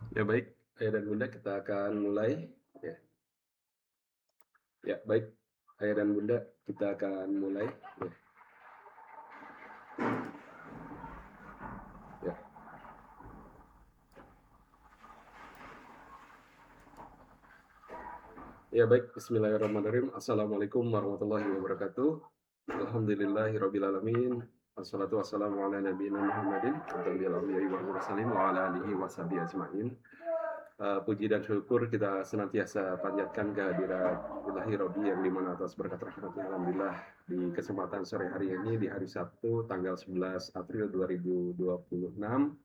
Ya baik, Ayah dan Bunda kita akan mulai. Ya, ya baik, Ayah dan Bunda kita akan mulai. Ya, ya, ya baik. Bismillahirrahmanirrahim. Assalamualaikum warahmatullahi wabarakatuh. Alhamdulillahirobbilalamin. Wassalatu wassalamu ala nabiyina Muhammadin wa ala alihi washabihi ajmain. Puji dan syukur kita senantiasa panjatkan kehadirat Ilahi Robi yang dimana atas berkat rahmatnya Alhamdulillah di kesempatan sore hari ini di hari Sabtu tanggal 11 April 2026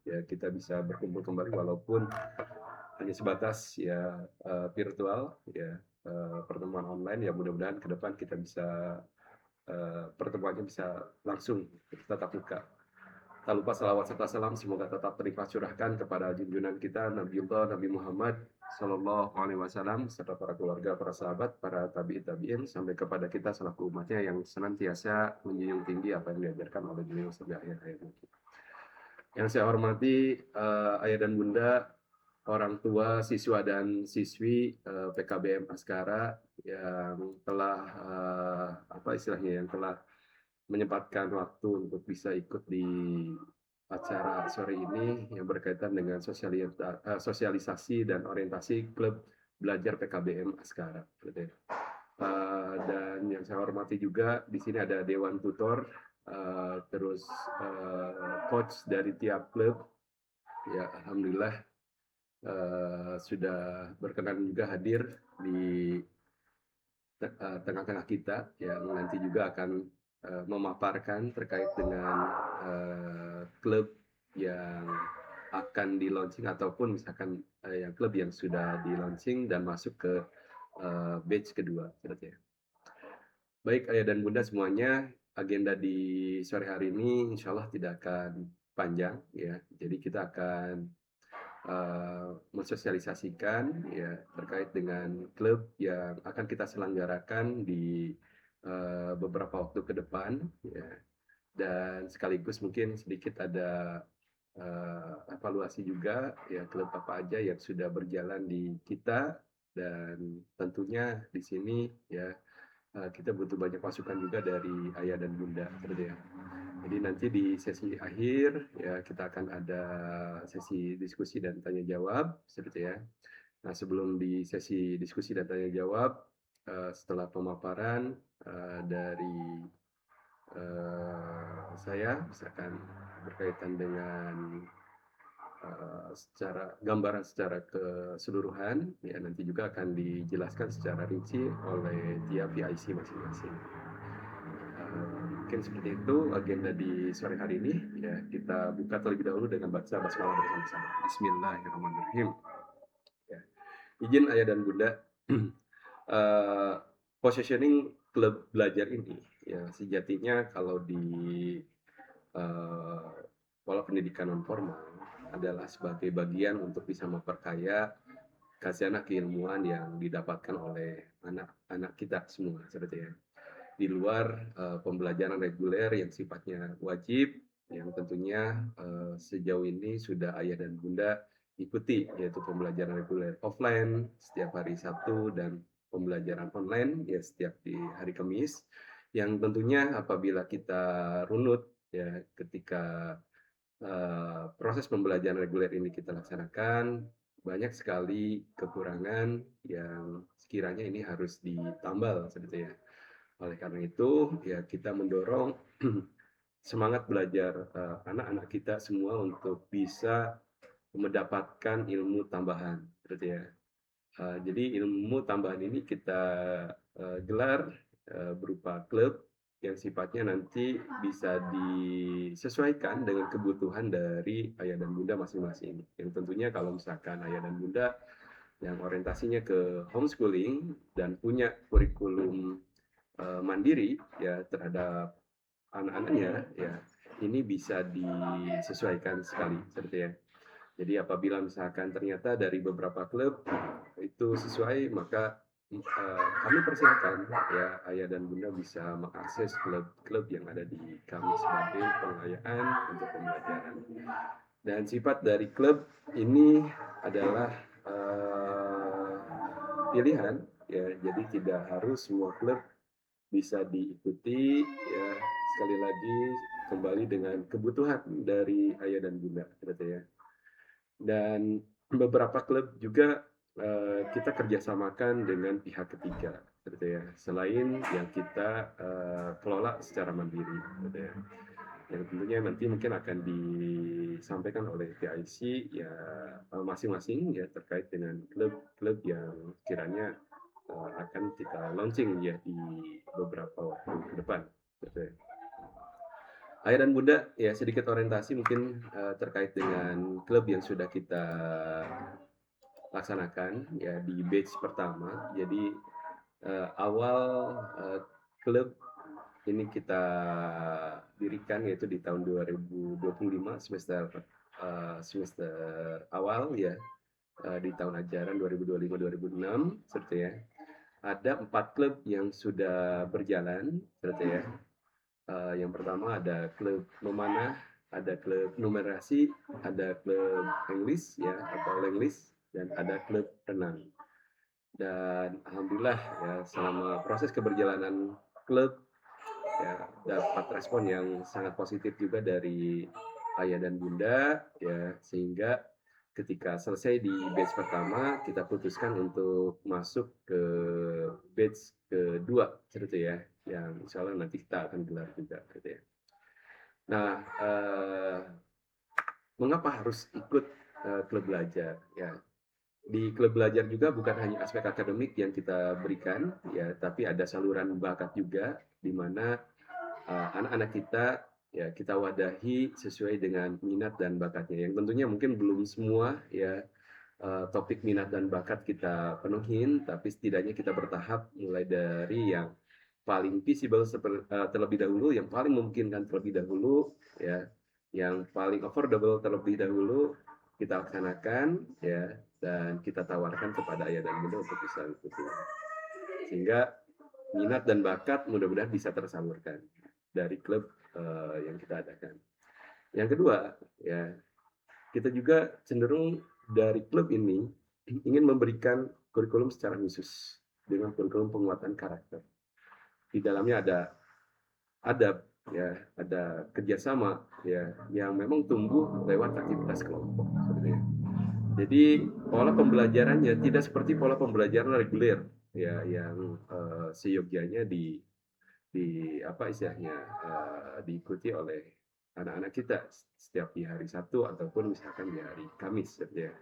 ya kita bisa berkumpul kembali walaupun hanya sebatas ya virtual ya pertemuan online ya mudah-mudahan ke depan kita bisa pertemuannya bisa langsung tetap muka. Tak lupa salawat serta salam semoga tetap terlimpah curahkan kepada junjungan kita Nabiullah Nabi Muhammad Sallallahu Alaihi Wasallam serta para keluarga, para sahabat, para tabi'in sampai kepada kita selaku umatnya yang senantiasa menjunjung tinggi apa yang diajarkan oleh beliau sampai akhir hayat kita. Yang saya hormati ayah dan bunda, orang tua, siswa dan siswi PKBM Askara yang telah apa istilahnya yang telah menyempatkan waktu untuk bisa ikut di acara sore ini yang berkaitan dengan sosialisasi dan orientasi klub belajar PKBM Askara. Dan yang saya hormati juga di sini ada Dewan Tutor, terus coach dari tiap klub. Ya, alhamdulillah sudah berkenan juga hadir di tengah-tengah kita yang nanti juga akan memaparkan terkait dengan klub yang akan di launching ataupun misalkan yang klub yang sudah di launching dan masuk ke batch kedua. Baik ayah dan bunda semuanya, agenda di sore hari ini insya Allah tidak akan panjang ya. Jadi kita akan mensosialisasikan ya terkait dengan klub yang akan kita selenggarakan di beberapa waktu ke depan ya. Dan sekaligus mungkin sedikit ada evaluasi juga ya klub apa aja yang sudah berjalan di kita dan tentunya di sini ya kita butuh banyak masukan juga dari ayah dan bunda seperti ya. Jadi nanti di sesi akhir ya kita akan ada sesi diskusi dan tanya jawab seperti ya. Nah sebelum di sesi diskusi dan tanya jawab setelah pemaparan dari saya misalkan berkaitan dengan secara gambaran secara keseluruhan ya nanti juga akan dijelaskan secara rinci oleh tiap PIC masing-masing. Mungkin seperti itu agenda di sore hari ini ya kita buka terlebih dahulu dengan baca basmalah bersama-sama. Bismillahirrahmanirrahim. Ya. Izin ayah dan bunda uh, positioning klub belajar ini ya sejatinya kalau di uh, pola pendidikan non formal adalah sebagai bagian untuk bisa memperkaya khazanah keilmuan yang didapatkan oleh anak-anak kita semua seperti ya di luar pembelajaran reguler yang sifatnya wajib yang tentunya sejauh ini sudah ayah dan bunda ikuti yaitu pembelajaran reguler offline setiap hari Sabtu dan pembelajaran online ya setiap di hari Kamis yang tentunya apabila kita runut ya ketika proses pembelajaran reguler ini kita laksanakan banyak sekali kekurangan yang sekiranya ini harus ditambal seperti ya. Oleh karena itu, ya kita mendorong semangat belajar anak-anak kita semua untuk bisa mendapatkan ilmu tambahan, gitu ya. Jadi ilmu tambahan ini kita gelar berupa klub yang sifatnya nanti bisa disesuaikan dengan kebutuhan dari ayah dan bunda masing-masing. Yang tentunya kalau misalkan ayah dan bunda yang orientasinya ke homeschooling dan punya kurikulum mandiri ya terhadap anak-anaknya ya ini bisa disesuaikan sekali seperti ya. Jadi apabila misalkan ternyata dari beberapa klub itu sesuai maka kami persilakan ya ayah dan bunda bisa mengakses klub-klub yang ada di kami sebagai pengayaan untuk pembelajaran. Dan sifat dari klub ini adalah pilihan ya, jadi tidak harus semua klub bisa diikuti ya, sekali lagi kembali dengan kebutuhan dari ayah dan bunda gitu ya. Dan beberapa klub juga kita kerjasamakan dengan pihak ketiga gitu ya, selain yang kita kelola secara mandiri gitu ya. Yang tentunya nanti mungkin akan disampaikan oleh PIC ya, masing-masing ya, terkait dengan klub-klub yang kiranya akan kita launching ya di beberapa waktu ke depan gitu ya. Ayah dan bunda ya, sedikit orientasi mungkin terkait dengan klub yang sudah kita laksanakan ya di batch pertama. Jadi awal klub ini kita dirikan yaitu di tahun 2025 semester awal ya, di tahun ajaran 2025-2026 seperti ya. Ada 4 klub yang sudah berjalan seperti ya. Yang pertama ada klub memanah, ada klub numerasi, ada klub English ya atau Lenglish, dan ada klub renang. Dan alhamdulillah ya, selama proses keberjalanan klub ya, dapat respon yang sangat positif juga dari ayah dan bunda ya, sehingga ketika selesai di batch pertama kita putuskan untuk masuk ke batch kedua gitu ya, yang insya Allah nanti kita akan gelar juga gitu ya. Nah, mengapa harus ikut klub belajar ya? Di klub belajar juga bukan hanya aspek akademik yang kita berikan ya, tapi ada saluran bakat juga, di mana anak-anak kita ya kita wadahi sesuai dengan minat dan bakatnya, yang tentunya mungkin belum semua ya topik minat dan bakat kita penuhin, tapi setidaknya kita bertahap mulai dari yang paling visible terlebih dahulu, yang paling memungkinkan terlebih dahulu ya, yang paling affordable terlebih dahulu kita laksanakan ya, dan kita tawarkan kepada ayah dan bunda untuk bisa ikuti, sehingga minat dan bakat mudah-mudahan bisa tersalurkan dari klub yang kita adakan. Yang kedua ya, kita juga cenderung dari klub ini ingin memberikan kurikulum secara khusus dengan kurikulum penguatan karakter. Di dalamnya ada adab ya, ada kerjasama ya, yang memang tumbuh lewat aktivitas kelompok sebenarnya. Jadi pola pembelajarannya tidak seperti pola pembelajaran reguler ya, yang seyogyanya di apa istilahnya diikuti oleh anak-anak kita setiap di hari Sabtu ataupun misalkan di hari Kamis gitu ya.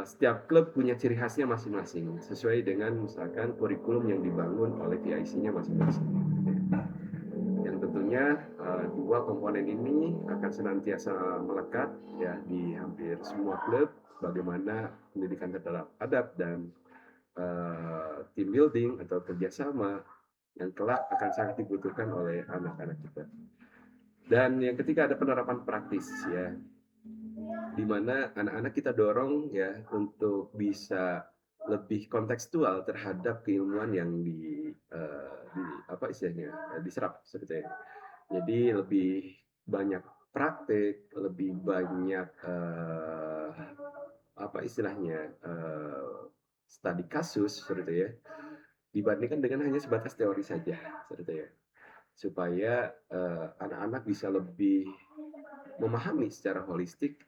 Setiap klub punya ciri khasnya masing-masing sesuai dengan misalkan kurikulum yang dibangun oleh PIC-nya masing-masing. Yang tentunya dua komponen ini akan senantiasa melekat ya di hampir semua klub, bagaimana pendidikan terhadap adab dan team building atau kerjasama yang kelak akan sangat dibutuhkan oleh anak-anak kita. Dan yang ketiga ada penerapan praktis ya, di mana anak-anak kita dorong ya untuk bisa lebih kontekstual terhadap keilmuan yang di apa istilahnya diserap sebetulnya. Jadi lebih banyak praktek, lebih banyak apa istilahnya studi kasus seperti ya, dibandingkan dengan hanya sebatas teori saja seperti ya, supaya anak-anak bisa lebih memahami secara holistik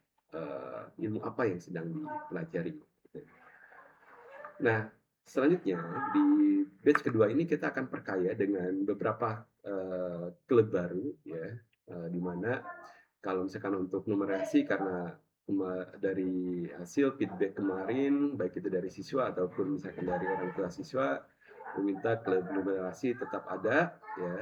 ilmu apa yang sedang dipelajari. Nah, selanjutnya di batch kedua ini kita akan perkaya dengan beberapa klub baru ya, di mana kalau misalkan untuk numerasi, karena dari hasil feedback kemarin baik itu dari siswa ataupun misalkan dari orang tua siswa meminta klub numerasi tetap ada ya,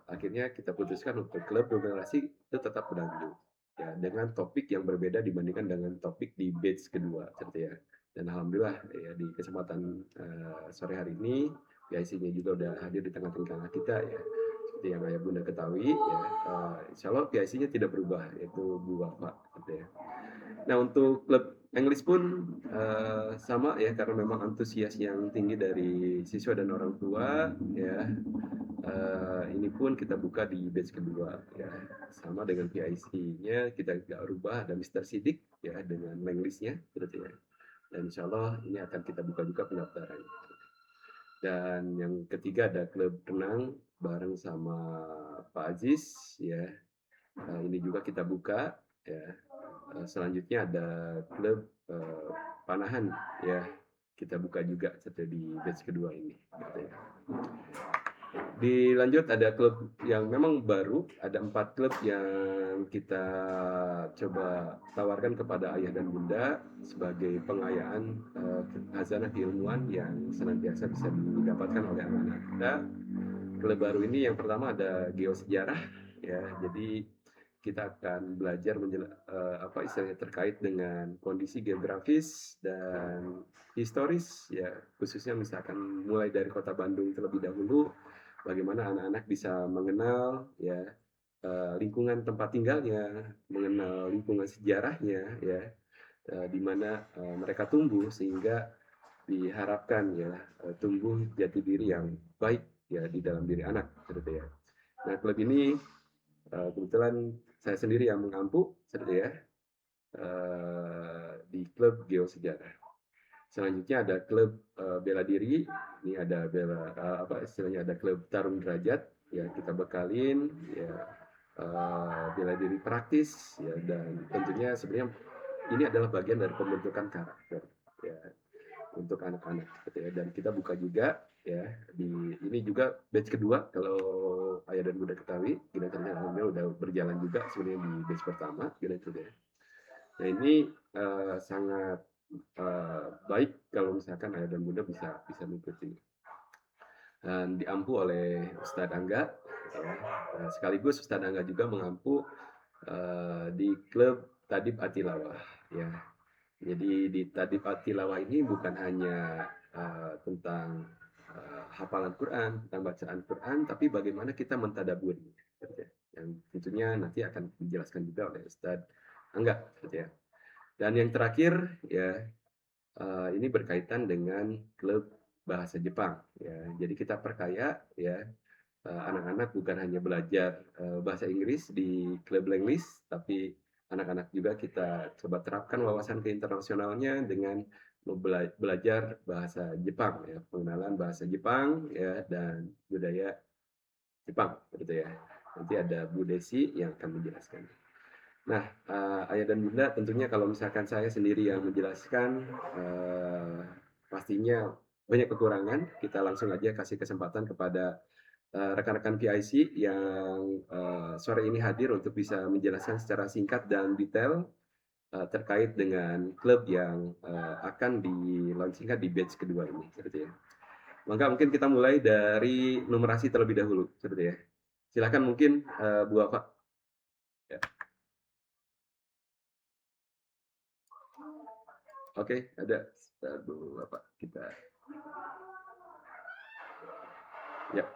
akhirnya kita putuskan untuk klub numerasi itu tetap berlanjut ya, dengan topik yang berbeda dibandingkan dengan topik di batch kedua seperti ya. Dan alhamdulillah ya, di kesempatan sore hari ini PIC-nya juga udah hadir di tengah-tengah kita ya, seperti yang ayah bunda ketahui ya. Insya Allah PIC-nya tidak berubah, yaitu Bu Wafa gitu ya. Nah, untuk klub English pun sama ya, karena memang antusias yang tinggi dari siswa dan orang tua ya, Ini pun kita buka di batch kedua ya, sama dengan PIC-nya kita nggak rubah, ada Mister Sidik ya dengan link list-nya gitu ya. Dan insya Allah ini akan kita buka juga pendaftaran. Dan yang ketiga ada klub renang bareng sama Pak Aziz ya. Ini juga kita buka ya. Selanjutnya ada klub panahan ya, kita buka juga setelah di batch kedua ini gitu ya. Dilanjut ada klub yang memang baru, ada 4 klub yang kita coba tawarkan kepada ayah dan bunda sebagai pengayaan khazanah keilmuan yang senantiasa bisa didapatkan oleh anak-anak kita. Klub baru ini yang pertama ada geosejarah ya, jadi kita akan belajar apa istilahnya terkait dengan kondisi geografis dan historis ya, khususnya misalkan mulai dari kota Bandung terlebih dahulu, bagaimana anak-anak bisa mengenal ya lingkungan tempat tinggalnya, mengenal lingkungan sejarahnya ya, di mana mereka tumbuh sehingga diharapkan ya tumbuh jati diri yang baik ya di dalam diri anak gitu ya. Nah, klub ini kebetulan saya sendiri yang mengampu gitu ya di klub geosejarah. Selanjutnya ada klub bela diri. Ini ada apa istilahnya, ada klub tarung derajat ya, kita bekalin ya bela diri praktis ya, dan tentunya sebenarnya ini adalah bagian dari pembentukan karakter ya untuk anak-anak gitu ya. Dan kita buka juga ya di ini juga batch kedua, kalau ayah dan bunda ketahui Ginaturnya alhamdulillah udah berjalan juga sebenarnya di batch pertama Ginaturnya. Nah ini sangat baik kalau misalkan ayah dan bunda bisa mengikuti, dan diampu oleh Ustadz Angga ya. Sekaligus Ustadz Angga juga mengampu di klub Tadib Atilawah ya. Jadi di Tadib Atilawah ini bukan hanya tentang hafalan Quran, tentang bacaan Quran, tapi bagaimana kita mentadaburi gitu ya. Yang tentunya nanti akan dijelaskan juga oleh Ustadz Angga gitu ya. Dan yang terakhir ya ini berkaitan dengan klub bahasa Jepang ya. Jadi kita perkaya ya anak-anak bukan hanya belajar bahasa Inggris di klub Langlist, tapi anak-anak juga kita coba terapkan wawasan keinternasionalnya dengan belajar bahasa Jepang ya, pengenalan bahasa Jepang ya dan budaya Jepang gitu ya. Nanti ada Bu Desi yang akan menjelaskan. Nah, ayah dan bunda tentunya kalau misalkan saya sendiri yang menjelaskan pastinya banyak kekurangan. Kita langsung aja kasih kesempatan kepada rekan-rekan PIC yang sore ini hadir untuk bisa menjelaskan secara singkat dan detail terkait dengan klub yang akan di-launchingkan di batch kedua ini, seperti ya. Maka mungkin kita mulai dari numerasi terlebih dahulu, seperti ya. Silakan mungkin Bu Afa. Ya. Oke, ada Bu Afa. Kita. Ya.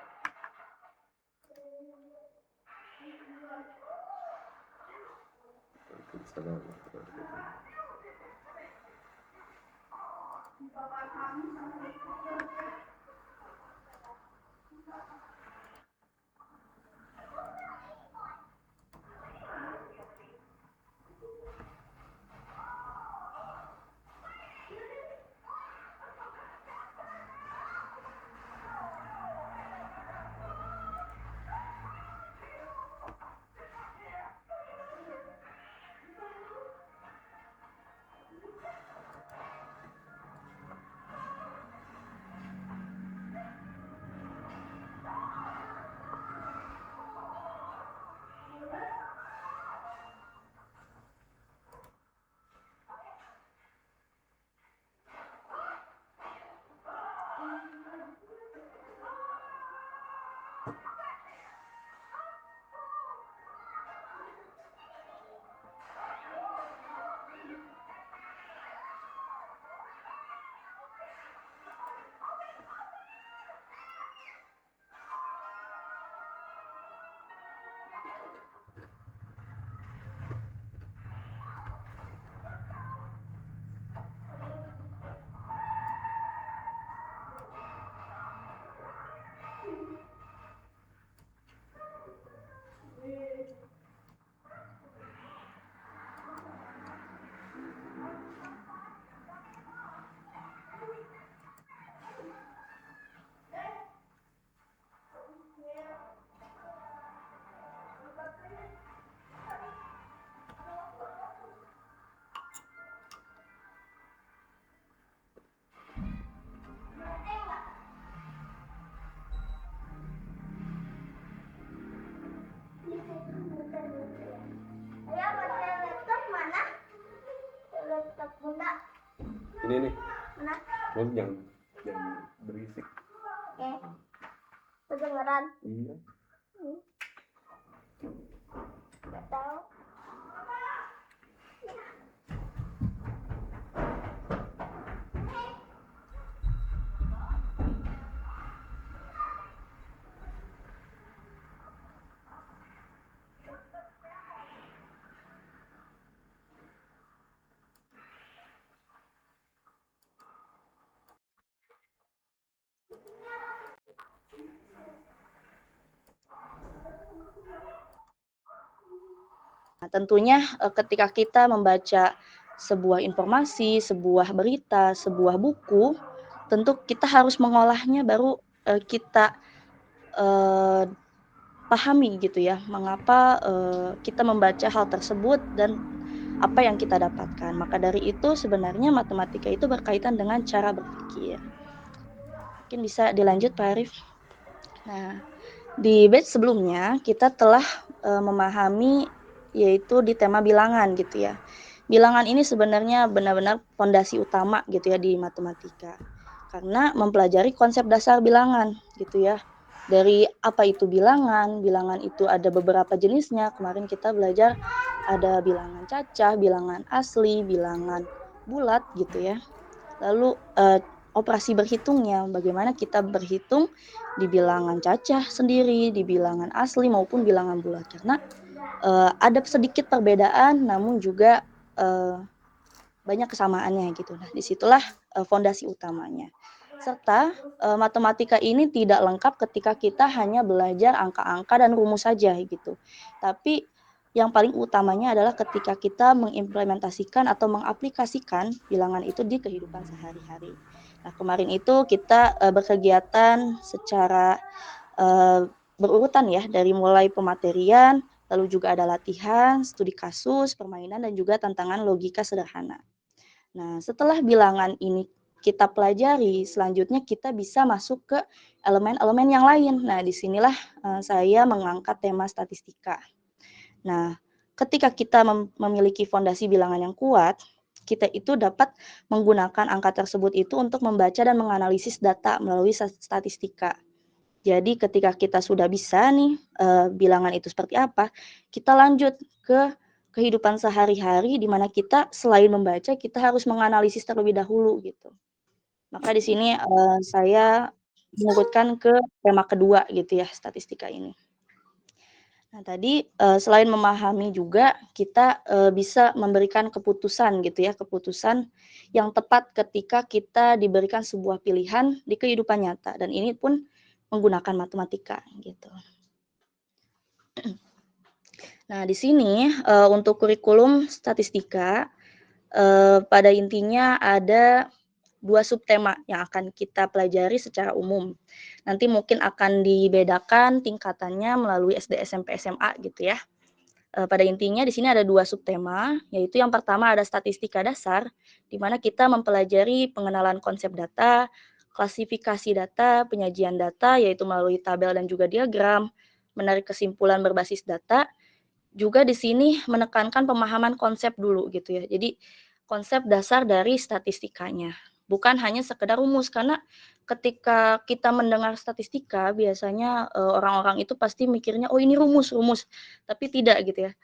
Ini nih. Mana? Jangan berisik. Kedengeran? Iya. Nggak tahu. Nah, tentunya ketika kita membaca sebuah informasi, sebuah berita, sebuah buku, tentu kita harus mengolahnya baru kita pahami gitu ya, mengapa kita membaca hal tersebut dan apa yang kita dapatkan. Maka dari itu sebenarnya matematika itu berkaitan dengan cara berpikir. Mungkin bisa dilanjut Pak Arif. Nah, di batch sebelumnya kita telah memahami yaitu di tema bilangan gitu ya. Bilangan ini sebenarnya benar-benar fondasi utama gitu ya di matematika. Karena mempelajari konsep dasar bilangan gitu ya. Dari apa itu bilangan, bilangan itu ada beberapa jenisnya. Kemarin kita belajar ada bilangan cacah, bilangan asli, bilangan bulat gitu ya. Lalu operasi berhitungnya, bagaimana kita berhitung di bilangan cacah sendiri, di bilangan asli maupun bilangan bulat. Karena ada sedikit perbedaan namun juga banyak kesamaannya gitu. Nah, disitulah fondasi utamanya. Serta matematika ini tidak lengkap ketika kita hanya belajar angka-angka dan rumus saja gitu. Tapi yang paling utamanya adalah ketika kita mengimplementasikan atau mengaplikasikan bilangan itu di kehidupan sehari-hari. Nah, kemarin itu kita berkegiatan secara berurutan ya, dari mulai pematerian, lalu juga ada latihan, studi kasus, permainan, dan juga tantangan logika sederhana. Nah, setelah bilangan ini kita pelajari, selanjutnya kita bisa masuk ke elemen-elemen yang lain. Nah, disinilah saya mengangkat tema statistika. Nah, ketika kita memiliki fondasi bilangan yang kuat, kita itu dapat menggunakan angka tersebut itu untuk membaca dan menganalisis data melalui statistika. Jadi ketika kita sudah bisa nih bilangan itu seperti apa, kita lanjut ke kehidupan sehari-hari di mana kita selain membaca kita harus menganalisis terlebih dahulu gitu. Maka di sini saya mengurutkan ke tema kedua gitu ya, statistika ini. Nah, tadi selain memahami juga kita bisa memberikan keputusan gitu ya, keputusan yang tepat ketika kita diberikan sebuah pilihan di kehidupan nyata dan ini pun menggunakan matematika gitu. Nah, di sini untuk kurikulum statistika pada intinya ada 2 subtema yang akan kita pelajari secara umum. Nanti mungkin akan dibedakan tingkatannya melalui SD, SMP, SMA gitu ya. Pada intinya di sini ada 2 subtema, yaitu yang pertama ada statistika dasar, di mana kita mempelajari pengenalan konsep data, klasifikasi data, penyajian data, yaitu melalui tabel dan juga diagram, menarik kesimpulan berbasis data, juga di sini menekankan pemahaman konsep dulu gitu ya. Jadi konsep dasar dari statistikanya, bukan hanya sekedar rumus karena ketika kita mendengar statistika biasanya orang-orang itu pasti mikirnya oh ini rumus, tapi tidak gitu ya.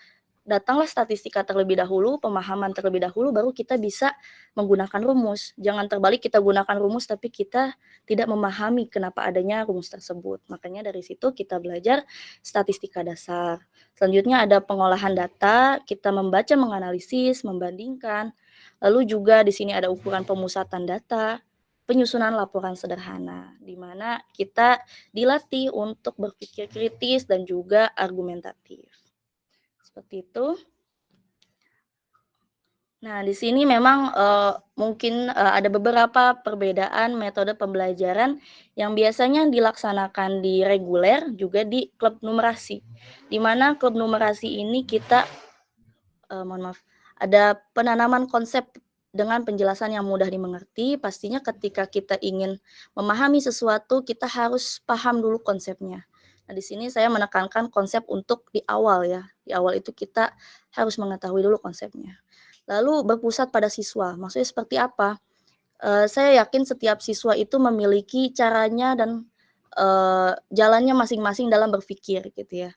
Datanglah statistika terlebih dahulu, pemahaman terlebih dahulu, baru kita bisa menggunakan rumus. Jangan terbalik kita gunakan rumus, tapi kita tidak memahami kenapa adanya rumus tersebut. Makanya dari situ kita belajar statistika dasar. Selanjutnya ada pengolahan data, kita membaca, menganalisis, membandingkan. Lalu juga di sini ada ukuran pemusatan data, penyusunan laporan sederhana, di mana kita dilatih untuk berpikir kritis dan juga argumentatif. Seperti itu. Nah, di sini memang mungkin ada beberapa perbedaan metode pembelajaran yang biasanya dilaksanakan di reguler juga di klub numerasi. Di mana klub numerasi ini kita mohon maaf, ada penanaman konsep dengan penjelasan yang mudah dimengerti. Pastinya ketika kita ingin memahami sesuatu, kita harus paham dulu konsepnya. Nah, di sini saya menekankan konsep untuk di awal ya. Di awal itu kita harus mengetahui dulu konsepnya. lalu berpusat pada siswa. Maksudnya seperti apa? Saya yakin setiap siswa itu memiliki caranya dan, jalannya masing-masing dalam berpikir gitu ya.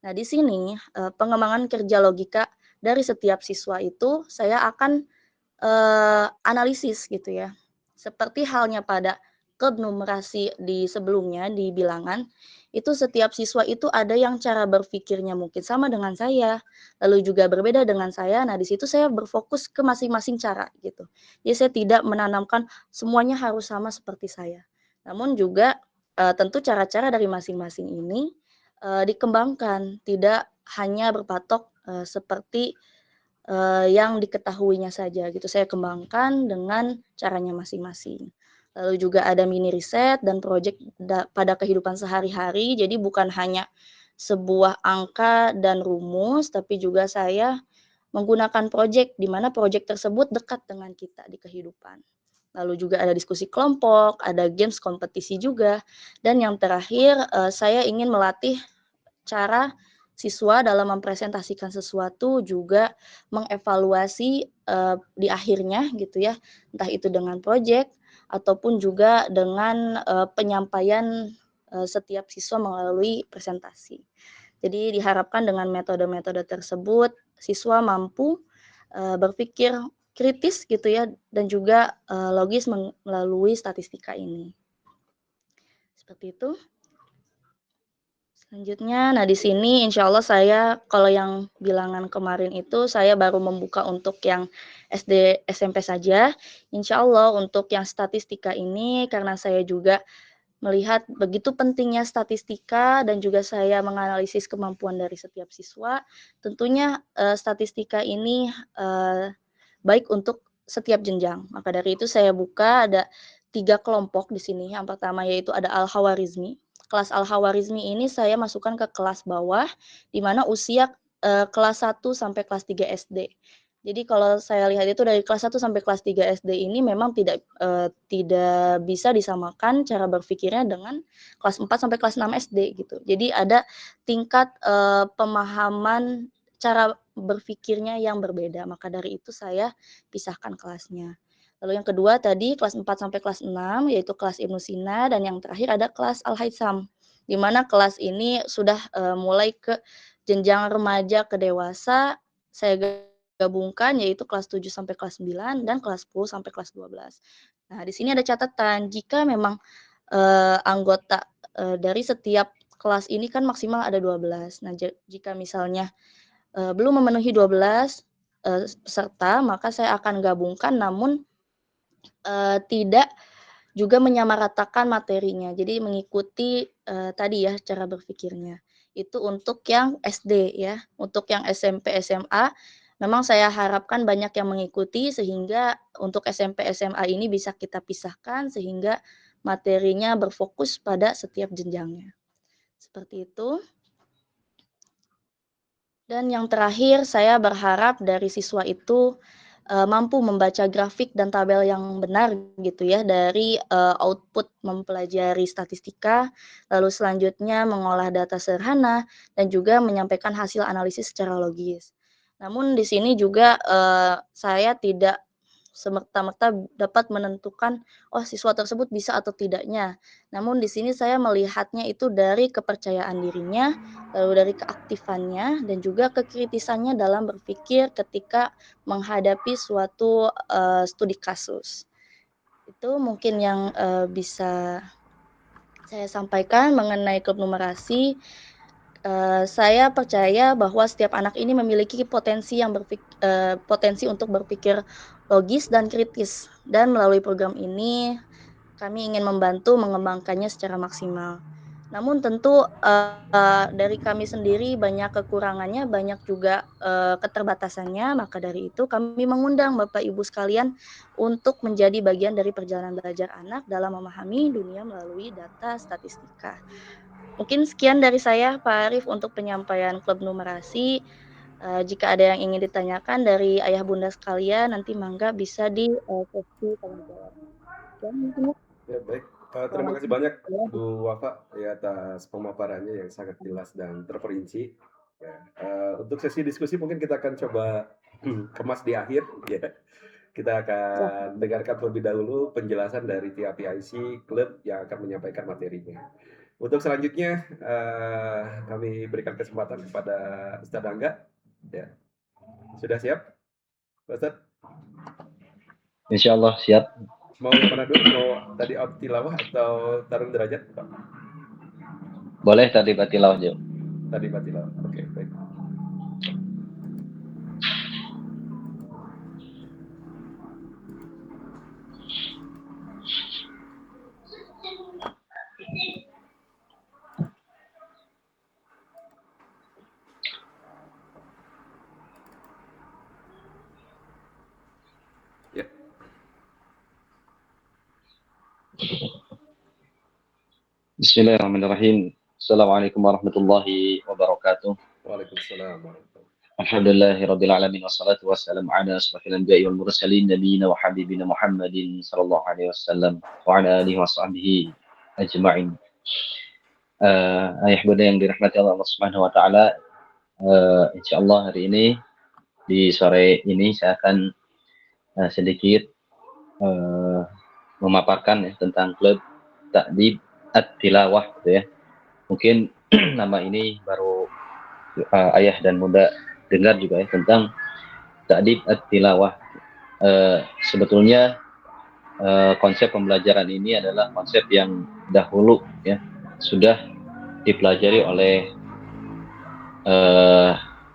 Nah di sini, pengembangan kerja logika dari setiap siswa itu saya akan analisis gitu ya. Seperti halnya pada klub numerasi di sebelumnya, di bilangan, itu setiap siswa itu ada yang cara berpikirnya mungkin sama dengan saya, lalu juga berbeda dengan saya. Nah, di situ saya berfokus ke masing-masing cara gitu. Jadi saya tidak menanamkan semuanya harus sama seperti saya. Namun juga, tentu cara-cara dari masing-masing ini, dikembangkan, tidak hanya berpatok, seperti yang diketahuinya saja gitu, saya kembangkan dengan caranya masing-masing. Lalu juga ada mini riset dan projek pada kehidupan sehari-hari, jadi bukan hanya sebuah angka dan rumus, tapi juga saya menggunakan projek, di mana projek tersebut dekat dengan kita di kehidupan. Lalu juga ada diskusi kelompok, ada games kompetisi juga, dan yang terakhir, saya ingin melatih cara siswa dalam mempresentasikan sesuatu, juga mengevaluasi, di akhirnya gitu ya, entah itu dengan projek ataupun juga dengan, penyampaian, setiap siswa melalui presentasi. Jadi diharapkan dengan metode-metode tersebut, siswa mampu, berpikir kritis gitu ya, dan juga, logis melalui statistika ini. Seperti itu. Selanjutnya, nah di sini insya Allah saya kalau yang bilangan kemarin itu saya baru membuka untuk yang SD, SMP saja. Insya Allah untuk yang statistika ini karena saya juga melihat begitu pentingnya statistika dan juga saya menganalisis kemampuan dari setiap siswa, tentunya, statistika ini, baik untuk setiap jenjang. Maka dari itu saya buka ada 3 kelompok di sini. Yang pertama yaitu ada Al-Khawarizmi. Kelas Al-Khawarizmi ini saya masukkan ke kelas bawah, di mana usia, kelas 1 sampai kelas 3 SD. Jadi kalau saya lihat itu dari kelas 1 sampai kelas 3 SD ini memang tidak bisa disamakan cara berpikirnya dengan kelas 4 sampai kelas 6 SD gitu. Jadi ada tingkat, pemahaman cara berpikirnya yang berbeda, maka dari itu saya pisahkan kelasnya. Lalu yang kedua tadi kelas 4 sampai kelas 6 yaitu kelas Ibnu Sina dan yang terakhir ada kelas Al-Haitsam, di mana kelas ini sudah, mulai ke jenjang remaja ke dewasa, saya gabungkan yaitu kelas 7 sampai kelas 9 dan kelas 10 sampai kelas 12. Nah, di sini ada catatan, jika memang, anggota, dari setiap kelas ini kan maksimal ada 12. Nah, jika misalnya belum memenuhi 12, peserta, maka saya akan gabungkan namun, tidak juga menyamaratakan materinya. Jadi mengikuti, tadi ya cara berpikirnya. Itu untuk yang SD ya. Untuk yang SMP, SMA memang saya harapkan banyak yang mengikuti sehingga untuk SMP, SMA ini bisa kita pisahkan sehingga materinya berfokus pada setiap jenjangnya. Seperti itu. Dan yang terakhir, saya berharap dari siswa itu, mampu membaca grafik dan tabel yang benar gitu ya dari, output mempelajari statistika, lalu selanjutnya mengolah data sederhana, dan juga menyampaikan hasil analisis secara logis. Namun di sini juga, saya tidak semerta-merta dapat menentukan, oh siswa tersebut bisa atau tidaknya. Namun di sini saya melihatnya itu dari kepercayaan dirinya, lalu dari keaktifannya dan juga kekritisannya dalam berpikir ketika menghadapi suatu, studi kasus. Itu mungkin yang, bisa saya sampaikan mengenai klub numerasi. Saya percaya bahwa setiap anak ini memiliki potensi untuk berpikir logis dan kritis, dan melalui program ini kami ingin membantu mengembangkannya secara maksimal. Namun tentu, dari kami sendiri banyak kekurangannya, banyak juga, keterbatasannya, maka dari itu kami mengundang Bapak Ibu sekalian untuk menjadi bagian dari perjalanan belajar anak dalam memahami dunia melalui data statistika. Mungkin sekian dari saya, Pak Arif, untuk penyampaian klub numerasi. Jika ada yang ingin ditanyakan dari ayah bunda sekalian, nanti mangga bisa di, sesi tanya jawab. Sekian mungkin ya. Ya baik, terima kasih Assalamualaikum banyak warahmatullahi Bu Wafa ya atas pemaparannya yang sangat jelas dan terperinci. Ya, untuk sesi diskusi mungkin kita akan coba kemas di akhir ya. Kita Ya, akan dengarkan terlebih dahulu penjelasan dari tiap PIC klub yang akan menyampaikan materinya. Untuk selanjutnya kami berikan kesempatan kepada Ustadz Angga. Ya, sudah siap, Ustadz? Insya Allah siap. Mau yang mana dulu? Mau tadi tilawah atau tarung derajat, Pak? Boleh tadi tilawah aja. Tadi tilawah. Oke, baik. Ya. Bismillahirrahmanirrahim. Assalamualaikum warahmatullahi wabarakatuh. Waalaikumsalam warahmatullahi wabarakatuh. Alhamdulillahirabbil alamin wassalatu wassalamu ala asrofil anbiya'i wal mursalin nabiyina wa habibina Muhammadin sallallahu alaihi wasallam wa ala alihi washabbihi ajma'in. Ayah bunda yang dirahmati Allah Subhanahu wa taala, insyaallah hari ini di sore ini saya akan sedikit memaparkan ya, tentang klub Ta'dib At-Tilawah gitu ya. Mungkin nama ini baru ayah dan bunda dengar juga ya, tentang Ta'dib At-Tilawah. Sebetulnya konsep pembelajaran ini adalah konsep yang dahulu ya sudah dipelajari oleh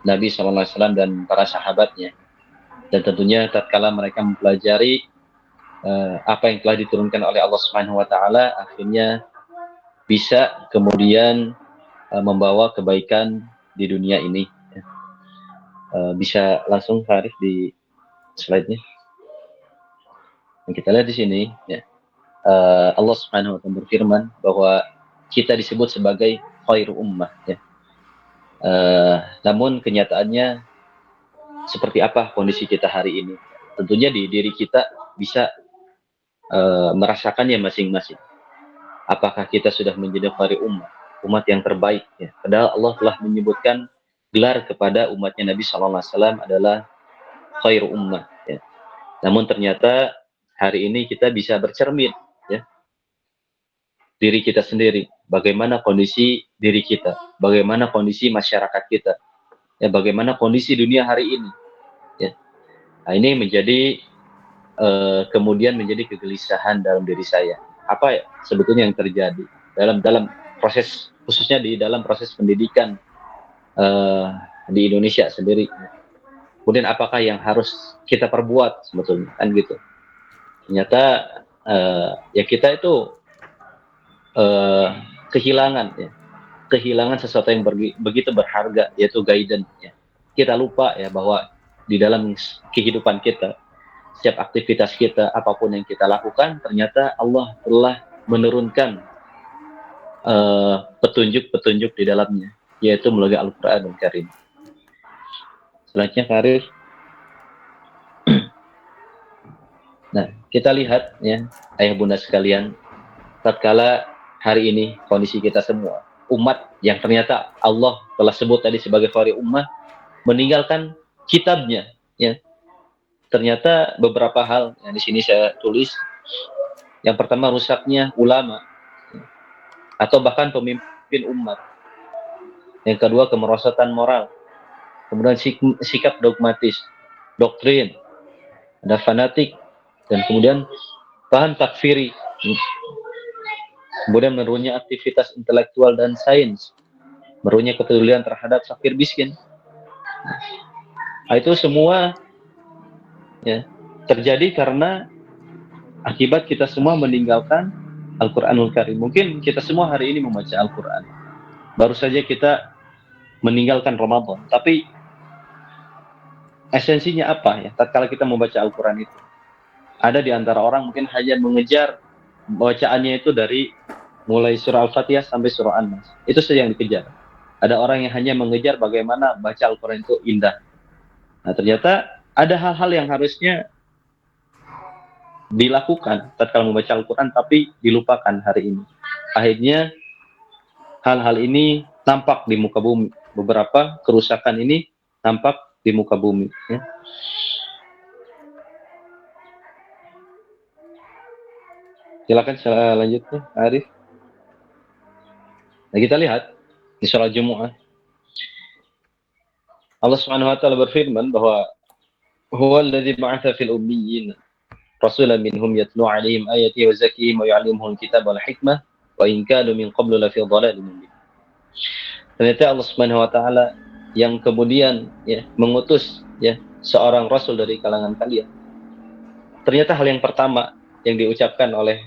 Nabi SAW dan para sahabatnya, dan tentunya tatkala mereka mempelajari apa yang telah diturunkan oleh Allah Subhanahu wa taala, akhirnya bisa kemudian membawa kebaikan di dunia ini. Bisa langsung Farid di slide-nya. Yang kita lihat di sini ya. Allah Subhanahu wa taala berfirman bahwa kita disebut sebagai khairu ummah ya. Namun kenyataannya seperti apa kondisi kita hari ini? Tentunya di diri kita bisa merasakannya masing-masing. Apakah kita sudah menjadi khairu ummah, umat yang terbaik ya? Padahal Allah telah menyebutkan gelar kepada umatnya Nabi SAW adalah khairu ummah ya. Namun ternyata hari ini kita bisa bercermin ya, diri kita sendiri, bagaimana kondisi diri kita, bagaimana kondisi masyarakat kita ya, bagaimana kondisi dunia hari ini ya. Nah, ini menjadi kemudian menjadi kegelisahan dalam diri saya. Apa ya sebetulnya yang terjadi dalam proses, khususnya di dalam proses pendidikan di Indonesia sendiri. Kemudian apakah yang harus kita perbuat sebetulnya, kan gitu. Ternyata ya kita itu kehilangan sesuatu yang begitu berharga, yaitu guidance ya. Kita lupa ya bahwa di dalam kehidupan kita, setiap aktivitas kita, apapun yang kita lakukan, ternyata Allah telah menurunkan petunjuk-petunjuk di dalamnya, yaitu melalui Al-Quranul Karim. Selanjutnya Karir. Nah, kita lihat ya, ayah bunda sekalian, tatkala hari ini kondisi kita semua, umat yang ternyata Allah telah sebut tadi sebagai khairu ummah, meninggalkan kitabnya ya. Ternyata beberapa hal yang di sini saya tulis. Yang pertama, rusaknya ulama atau bahkan pemimpin umat. Yang kedua, kemerosotan moral. Kemudian sikap dogmatis, doktrin, ada fanatik, dan kemudian paham takfiri. Kemudian menurunnya aktivitas intelektual dan sains, menurunnya kepedulian terhadap fakir miskin. Nah, itu semua ya, terjadi karena akibat kita semua meninggalkan Al-Quranul Karim. Mungkin kita semua hari ini membaca Al-Quran, baru saja kita meninggalkan Ramadan, tapi esensinya apa ya tatkala kita membaca Al-Quran itu? Ada di antara orang mungkin hanya mengejar bacaannya itu dari mulai surah Al-Fatihah sampai surah An-Nas, itu saja yang dikejar. Ada orang yang hanya mengejar bagaimana baca Al-Quran itu indah. Nah, ternyata ada hal-hal yang harusnya dilakukan tatkala membaca Al-Quran tapi dilupakan hari ini. Akhirnya hal-hal ini nampak di muka bumi beberapa kerusakan ini tampak di muka bumi. Ya. Silakan selanjutnya, Arif. Nah, kita lihat di surah Jumu'ah. Allah Subhanahu wa taala berfirman bahwa huwa alladzi ba'atsa fil ummiyyin rasulan minhum yatlu 'alaihim ayatihi wa yuzakkihim wa yu'allimuhumul kitaba wal hikmah wa in kanu min qablu lafi dhalalin mubin. Ternyata Allah Subhanahu wa taala yang kemudian ya mengutus ya seorang rasul dari kalangan kalian. Ternyata hal yang pertama yang diucapkan oleh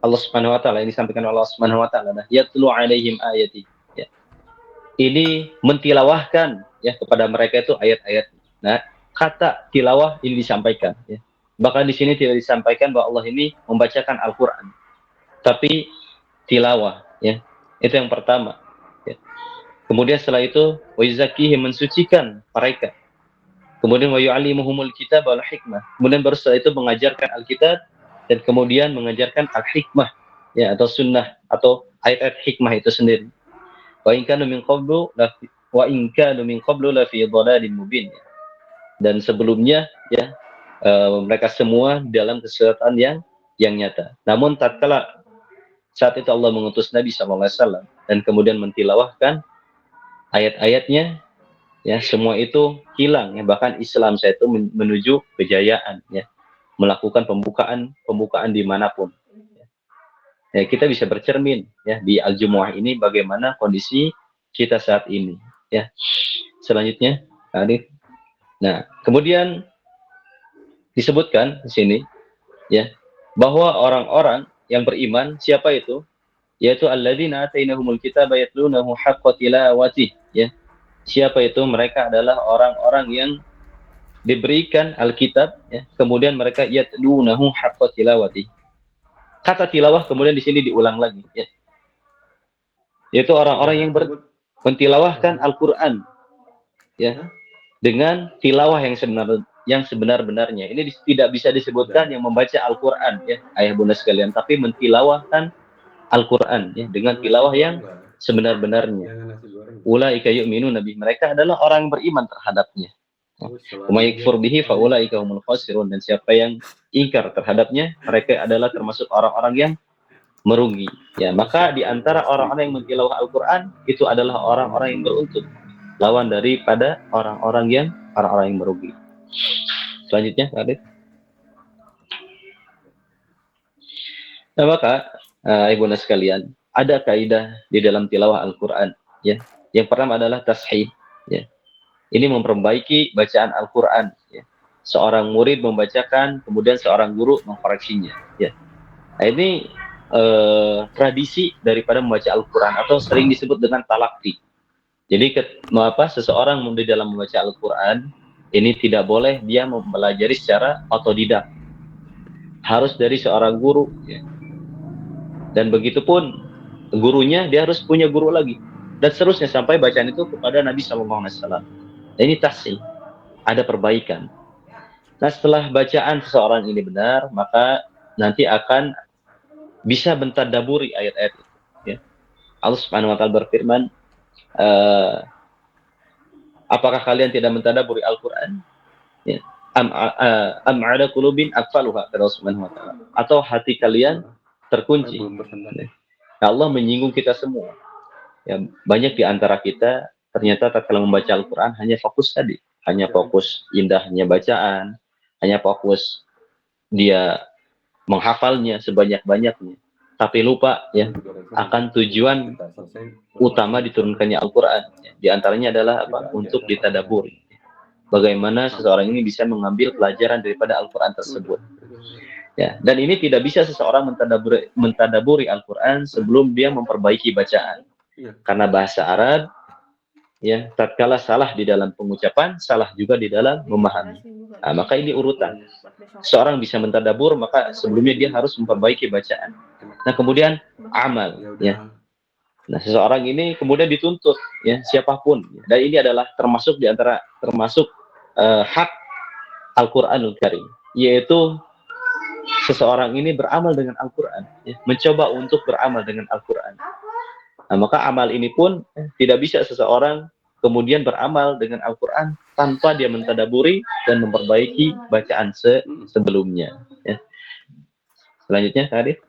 Allah Subhanahu wa taala, yang disampaikan oleh Allah Subhanahu wa taala, yatlu 'alaihim ayati. Ya. Ini mentilawahkan ya kepada mereka itu ayat-ayat. Nah, kata tilawah ini disampaikan ya. Bahkan di sini tidak disampaikan bahwa Allah ini membacakan Al-Qur'an. Tapi tilawah ya. Itu yang pertama. Ya. Kemudian setelah itu wa yuzakkihim, mensucikan mereka. Kemudian wa yu'allimuhumul kitab wal hikmah. Kemudian baru setelah itu mengajarkan Alkitab dan kemudian mengajarkan al-hikmah ya, atau sunnah atau ayat-ayat hikmah itu sendiri. Wa in kanu min qablu la fi dhalalin mubin. Dan sebelumnya ya mereka semua dalam kesesatan yang nyata. Namun tatkala saat itu Allah mengutus Nabi SAW dan kemudian mentilawahkan ayat-ayatnya, ya semua itu hilang ya, bahkan Islam saya itu menuju kejayaan ya, melakukan pembukaan dimanapun. Ya, kita bisa bercermin ya di Al-Jumu'ah ini bagaimana kondisi kita saat ini ya. Selanjutnya, Arif. Nah, kemudian disebutkan di sini ya bahwa orang-orang yang beriman siapa itu? Yaitu alladzina atainahumul kitaba yatlunahu haqqa tilawatih ya. Siapa itu? Mereka adalah orang-orang yang diberikan Alkitab ya, kemudian mereka yatlunahu haqqa tilawatih. Kata tilawah kemudian di sini diulang lagi ya. Yaitu orang-orang yang mentilawahkan Al-Qur'an ya dengan tilawah yang sebenar-benarnya. Ini tidak bisa disebutkan yang membaca Al-Qur'an ya, ayah bunda sekalian, tapi mentilawahkan Al-Qur'an ya dengan tilawah yang sebenar-benarnya. Ulaika yu'minuna bihi, mereka adalah orang yang beriman terhadapnya. Wa yakfur bihi fa ulaika humul khasirun, dan siapa yang ingkar terhadapnya, mereka adalah termasuk orang-orang yang merugi. Ya, maka di antara orang-orang yang mentilawah Al-Qur'an itu adalah orang-orang yang beruntung, lawan daripada orang-orang yang merugi. Selanjutnya, Adit. Nah, maka ibunda sekalian, ada kaidah di dalam tilawah Al-Qur'an ya. Yang pertama adalah tashih ya. Ini memperbaiki bacaan Al-Qur'an ya. Seorang murid membacakan, kemudian seorang guru mengkoreksinya ya. Nah, ini tradisi daripada membaca Al-Qur'an atau sering disebut dengan talaqi. Jadi seseorang di dalam membaca Al-Qur'an ini tidak boleh dia mempelajari secara otodidak. Harus dari seorang guru ya. Dan begitupun gurunya dia harus punya guru lagi, dan seterusnya sampai bacaan itu kepada Nabi SAW. Ini tahsin, ada perbaikan. Nah, setelah bacaan seseorang ini benar, maka nanti akan bisa mentadaburi ayat-ayat itu ya. Allah Subhanahu wa taala berfirman, apakah kalian tidak mentadaburi Al-Qur'an ya? Am ada qulubin aqfaluha, kata Allah Subhanahu wa taala, atau hati kalian terkunci. Nah, Allah menyinggung kita semua. Ya, banyak di antara kita ternyata tatkala membaca Al-Qur'an hanya fokus tadi, hanya fokus indahnya bacaan, hanya fokus dia menghafalnya sebanyak-banyaknya, tapi lupa ya akan tujuan utama diturunkannya Al-Qur'an. Di antaranya adalah apa? Untuk ditadaburi. Bagaimana seseorang ini bisa mengambil pelajaran daripada Al-Qur'an tersebut. Ya, dan ini tidak bisa seseorang mentadaburi Al-Qur'an sebelum dia memperbaiki bacaan. Karena bahasa Arab ya, tatkala salah di dalam pengucapan, salah juga di dalam memahami. Nah, maka ini urutan. Seorang bisa mentadabur, maka sebelumnya dia harus memperbaiki bacaan. Nah, kemudian amal ya. Nah, seseorang ini kemudian dituntut ya, siapapun. Dan ini adalah termasuk hak Al-Qur'anul Karim, yaitu seseorang ini beramal dengan Al-Qur'an ya, mencoba untuk beramal dengan Al-Qur'an. Nah, maka amal ini pun tidak bisa seseorang kemudian beramal dengan Al-Quran tanpa dia mentadaburi dan memperbaiki bacaan sebelumnya. Ya. Selanjutnya, Arif.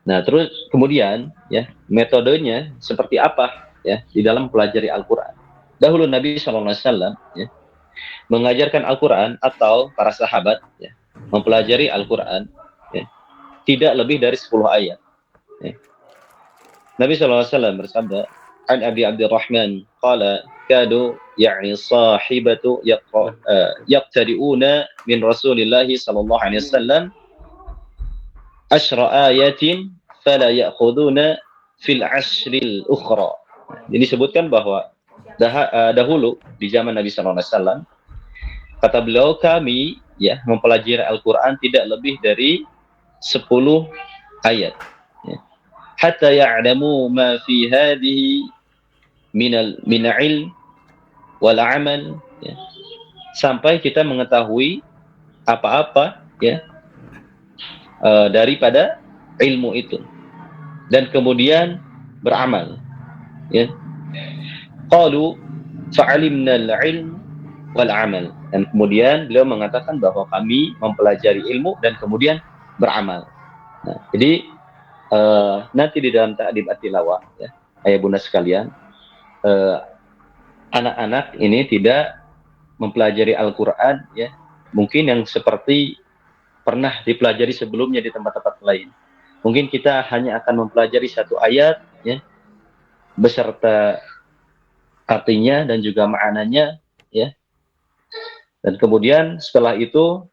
Nah, terus kemudian ya metodenya seperti apa ya di dalam pelajari Al-Quran. Dahulu Nabi SAW ya, mengajarkan Al-Quran atau para sahabat ya, mempelajari Al-Quran ya, tidak lebih dari 10 ayat. Ya. Nabi SAW bersabda, An Abi Abdurrahman qala kadu yani sahibatu yaqtari'una min Rasulillahi sallallahu alaihi wasallam asyra ayatin fala ya'khuduna fil ashril ukhra. Jadi disebutkan bahwa dahulu di zaman Nabi sallallahu alaihi wasallam kata beliau kami ya mempelajari Al-Qur'an tidak lebih dari 10 ayat. Ya. Hatta ya'lamu ma fi hadhihi min ilm wal amal ya. Sampai kita mengetahui apa-apa ya daripada ilmu itu dan kemudian beramal ya qalu fa'alimna al-ilm wal amal dan kemudian beliau mengatakan bahwa kami mempelajari ilmu dan kemudian beramal. Nah, jadi nanti di dalam ta'dib at-tilawah ya ayah bunda sekalian anak-anak ini tidak mempelajari Al-Qur'an ya mungkin yang seperti pernah dipelajari sebelumnya di tempat-tempat lain. Mungkin kita hanya akan mempelajari satu ayat ya beserta artinya dan juga maknanya ya. Dan kemudian setelah itu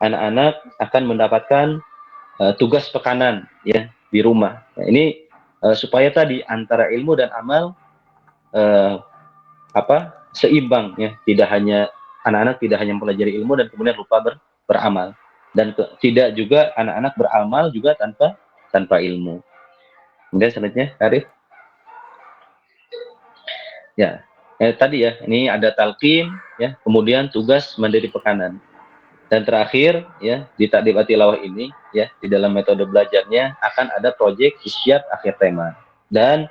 anak-anak akan mendapatkan tugas pekanan ya di rumah. Nah, ini supaya tadi antara ilmu dan amal seimbang ya. Tidak hanya anak-anak tidak hanya mempelajari ilmu dan kemudian lupa beramal. Dan tidak juga anak-anak beramal juga tanpa ilmu. Kemudian selanjutnya, Arif. Ya, tadi ya, ini ada talqin, ya, kemudian tugas mandiri pekanan. Dan terakhir, ya, di ta'dib at-tilawah ini, ya, di dalam metode belajarnya akan ada proyek di setiap akhir tema. Dan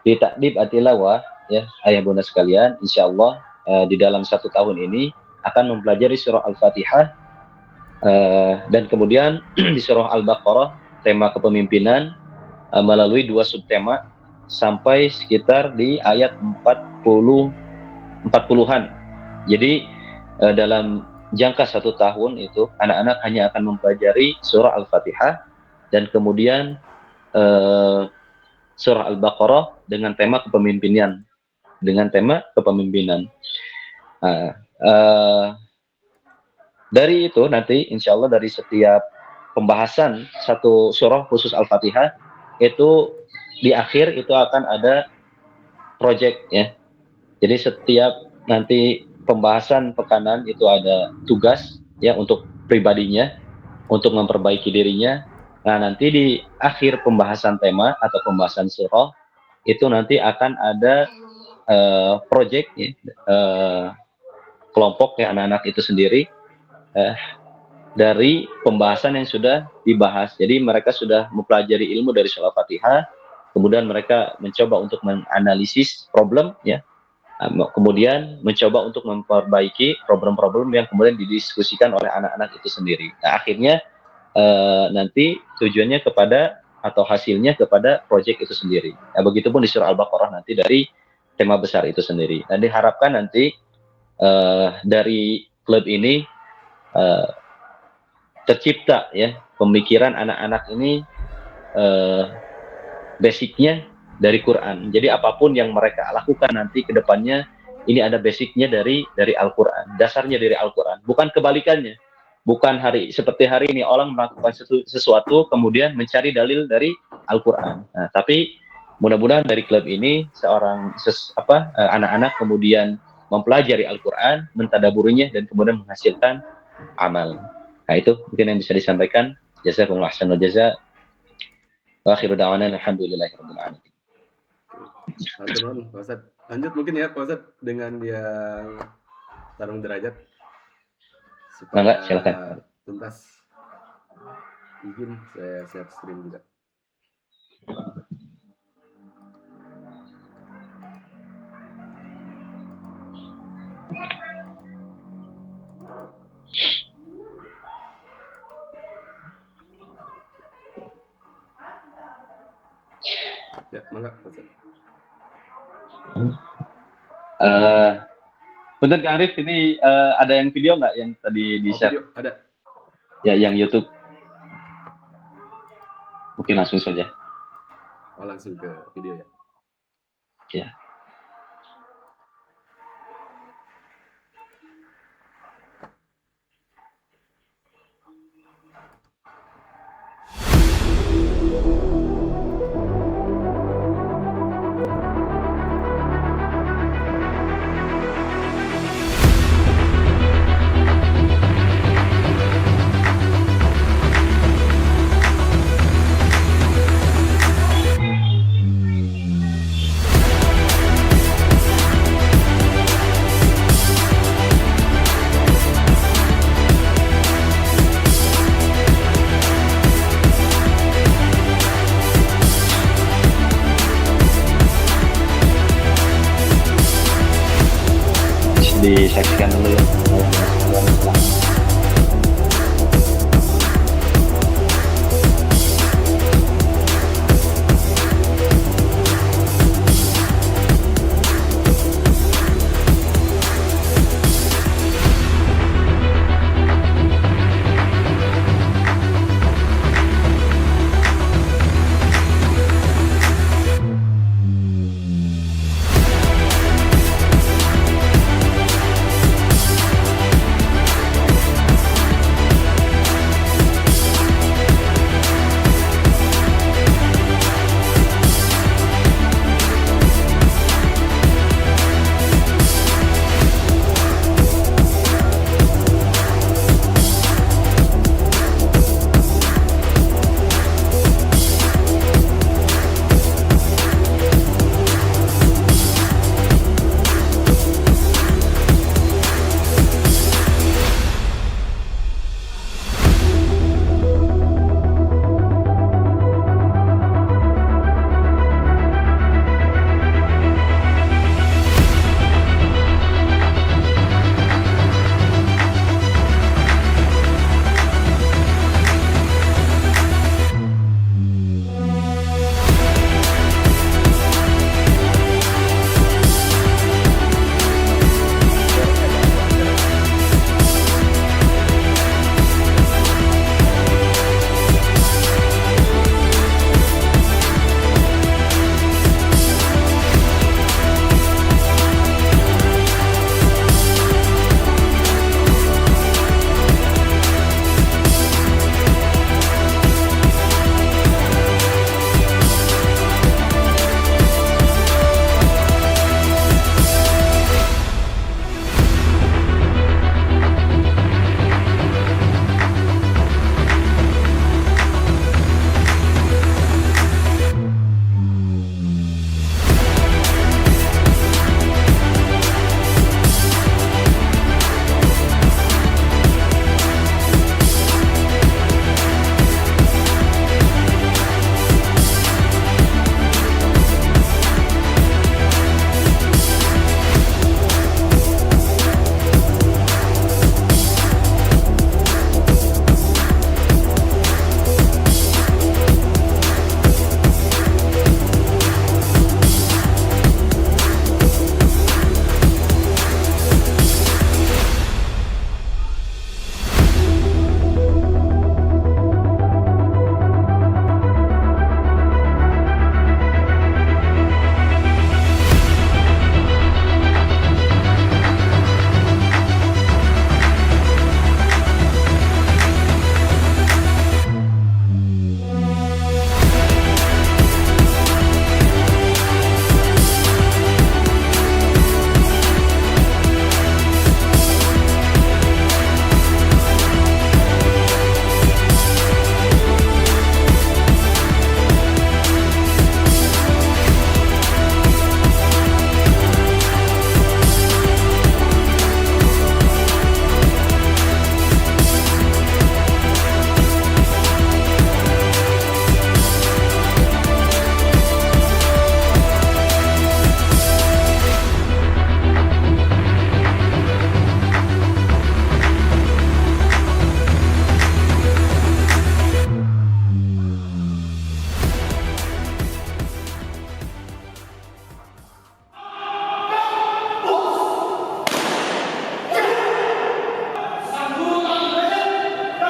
di ta'dib at-tilawah, ya, ayah bunda sekalian, insya Allah di dalam 1 tahun ini akan mempelajari surah Al-Fatihah. Dan kemudian di surah Al-Baqarah tema kepemimpinan melalui 2 subtema sampai sekitar di ayat 40-an. Jadi dalam jangka 1 tahun itu anak-anak hanya akan mempelajari surah Al-Fatihah dan kemudian surah Al-Baqarah dengan tema kepemimpinan. Dari itu nanti insya Allah dari setiap pembahasan satu surah khusus Al-Fatihah itu di akhir itu akan ada project ya. Jadi setiap nanti pembahasan pekanan itu ada tugas ya untuk pribadinya untuk memperbaiki dirinya. Nah nanti di akhir pembahasan tema atau pembahasan surah itu nanti akan ada project ya, kelompok ya anak-anak itu sendiri dari pembahasan yang sudah dibahas. Jadi mereka sudah mempelajari ilmu dari surah Fatihah, kemudian mereka mencoba untuk menganalisis problem ya, kemudian mencoba untuk memperbaiki problem-problem yang kemudian didiskusikan oleh anak-anak itu sendiri. Nah, akhirnya nanti tujuannya kepada atau hasilnya kepada proyek itu sendiri. Nah, begitupun di surah Al-Baqarah nanti dari tema besar itu sendiri. Dan diharapkan nanti dari klub ini tercipta ya pemikiran anak-anak ini basicnya dari Quran. Jadi apapun yang mereka lakukan nanti ke depannya ini ada basicnya dari Al-Quran, dasarnya dari Al-Quran, bukan kebalikannya. Bukan seperti hari ini orang melakukan sesuatu kemudian mencari dalil dari Al-Quran. Nah, tapi mudah-mudahan dari klub ini anak-anak kemudian mempelajari Al-Quran, mentadaburinya dan kemudian menghasilkan amal. Nah, itu mungkin yang bisa disampaikan. Jazakumullah ahsanul jaza. Wa akhiru da'wana alhamdulillahirabbil alamin. Pak Ustadz. Lanjut mungkin ya Pak Ustadz dengan yang tarung derajat. Enggak, silakan. Tuntas. Izin saya share screen juga. Mangga, Ustaz. Bentar Kang Arif, ini ada yang video nggak yang tadi di Oh, share? video ada. Ya, yang YouTube. Mungkin langsung saja. Oh, langsung ke video ya. Ya.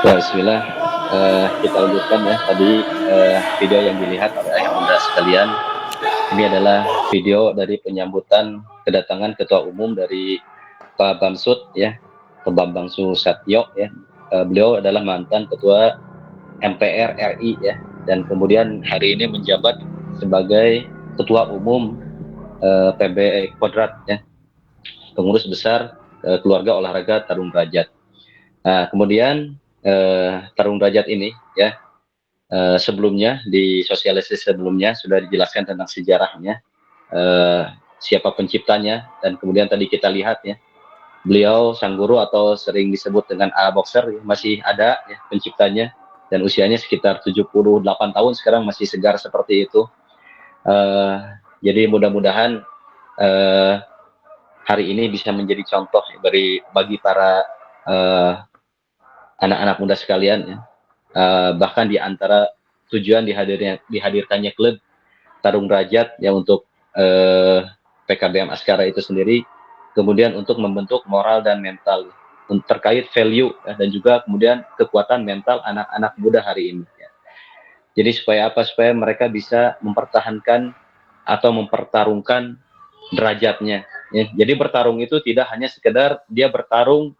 Ya, bismillah. Kita lanjutkan ya tadi video yang dilihat oleh ayah bunda sekalian. Ini adalah video dari penyambutan kedatangan Ketua Umum dari Pak Bamsud ya, Pak Bambang Susatyo ya. Beliau adalah mantan Ketua MPR RI ya, dan kemudian hari ini menjabat sebagai Ketua Umum PB Kodrat ya, pengurus besar keluarga olahraga Tarung Derajat. Nah, kemudian Tarung Derajat ini ya, sebelumnya di sosialisasi sebelumnya sudah dijelaskan tentang sejarahnya, siapa penciptanya, dan kemudian tadi kita lihat ya, beliau sang guru atau sering disebut dengan A Boxer ya, masih ada ya penciptanya, dan usianya sekitar 78 tahun sekarang masih segar seperti itu. Jadi mudah-mudahan hari ini bisa menjadi contoh bagi para anak-anak muda sekalian ya. Bahkan di antara tujuan dihadirkannya klub Tarung Derajat ya untuk PKBM Askara itu sendiri, kemudian untuk membentuk moral dan mental terkait value ya, dan juga kemudian kekuatan mental anak-anak muda hari ini ya. Jadi supaya apa? Supaya mereka bisa mempertahankan atau mempertarungkan derajatnya ya. Jadi bertarung itu tidak hanya sekedar dia bertarung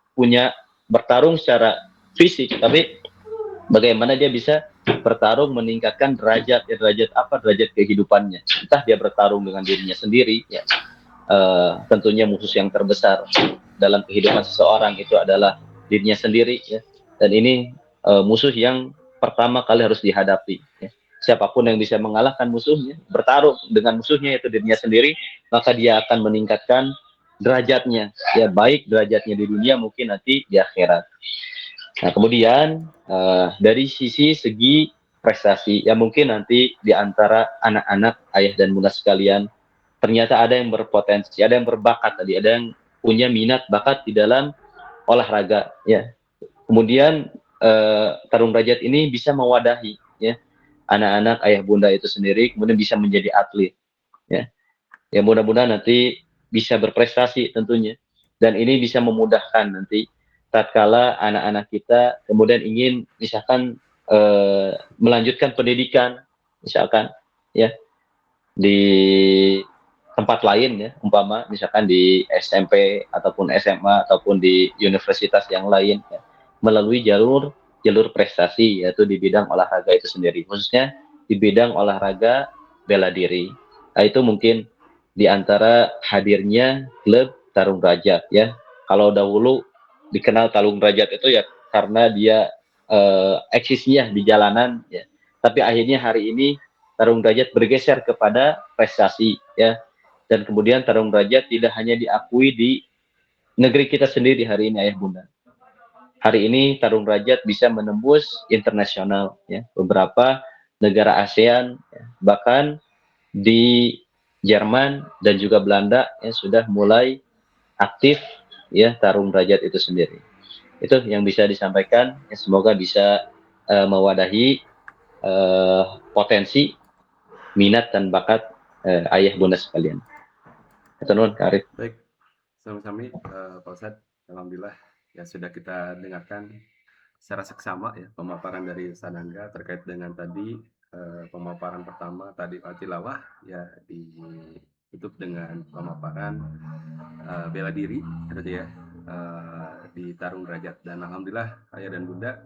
secara fisik, tapi bagaimana dia bisa bertarung meningkatkan derajat ya, derajat apa, derajat kehidupannya, entah dia bertarung dengan dirinya sendiri ya, tentunya musuh yang terbesar dalam kehidupan seseorang itu adalah dirinya sendiri ya, dan ini musuh yang pertama kali harus dihadapi ya. Siapapun yang bisa mengalahkan musuhnya, bertarung dengan musuhnya yaitu dirinya sendiri, maka dia akan meningkatkan derajatnya ya, baik derajatnya di dunia mungkin nanti di akhirat. Nah, kemudian dari segi prestasi, ya mungkin nanti di antara anak-anak ayah dan bunda sekalian, ternyata ada yang berpotensi, ada yang berbakat tadi, ada yang punya minat bakat di dalam olahraga, ya. Kemudian Tarung Derajat ini bisa mewadahi, ya, anak-anak ayah bunda itu sendiri, kemudian bisa menjadi atlet, ya. Ya mudah-mudahan nanti bisa berprestasi tentunya, dan ini bisa memudahkan nanti tatkala anak-anak kita kemudian ingin misalkan melanjutkan pendidikan misalkan ya di tempat lain ya, umpama misalkan di SMP ataupun SMA ataupun di universitas yang lain ya, melalui jalur prestasi yaitu di bidang olahraga itu sendiri, khususnya di bidang olahraga bela diri. Nah, itu mungkin di antara hadirnya klub Tarung Derajat ya. Kalau dahulu dikenal Tarung Derajat itu ya karena dia eksisnya di jalanan ya. Tapi akhirnya hari ini Tarung Derajat bergeser kepada prestasi ya. Dan kemudian Tarung Derajat tidak hanya diakui di negeri kita sendiri hari ini ayah bunda. Hari ini Tarung Derajat bisa menembus internasional ya. Beberapa negara ASEAN ya, bahkan di Jerman dan juga Belanda ya sudah mulai aktif ya Tarung Derajat itu sendiri. Itu yang bisa disampaikan ya, semoga bisa mewadahi potensi, minat dan bakat ayah bunda sekalian. Itu nun Kak Arif. Baik, sama-sama Pak Ustadz. Alhamdulillah ya sudah kita dengarkan secara seksama ya pemaparan dari Sanangga terkait dengan tadi pemaparan pertama tadi tilawah ya ditutup dengan pemaparan bela diri gitu ya di Tarung Derajat, dan alhamdulillah ayah dan bunda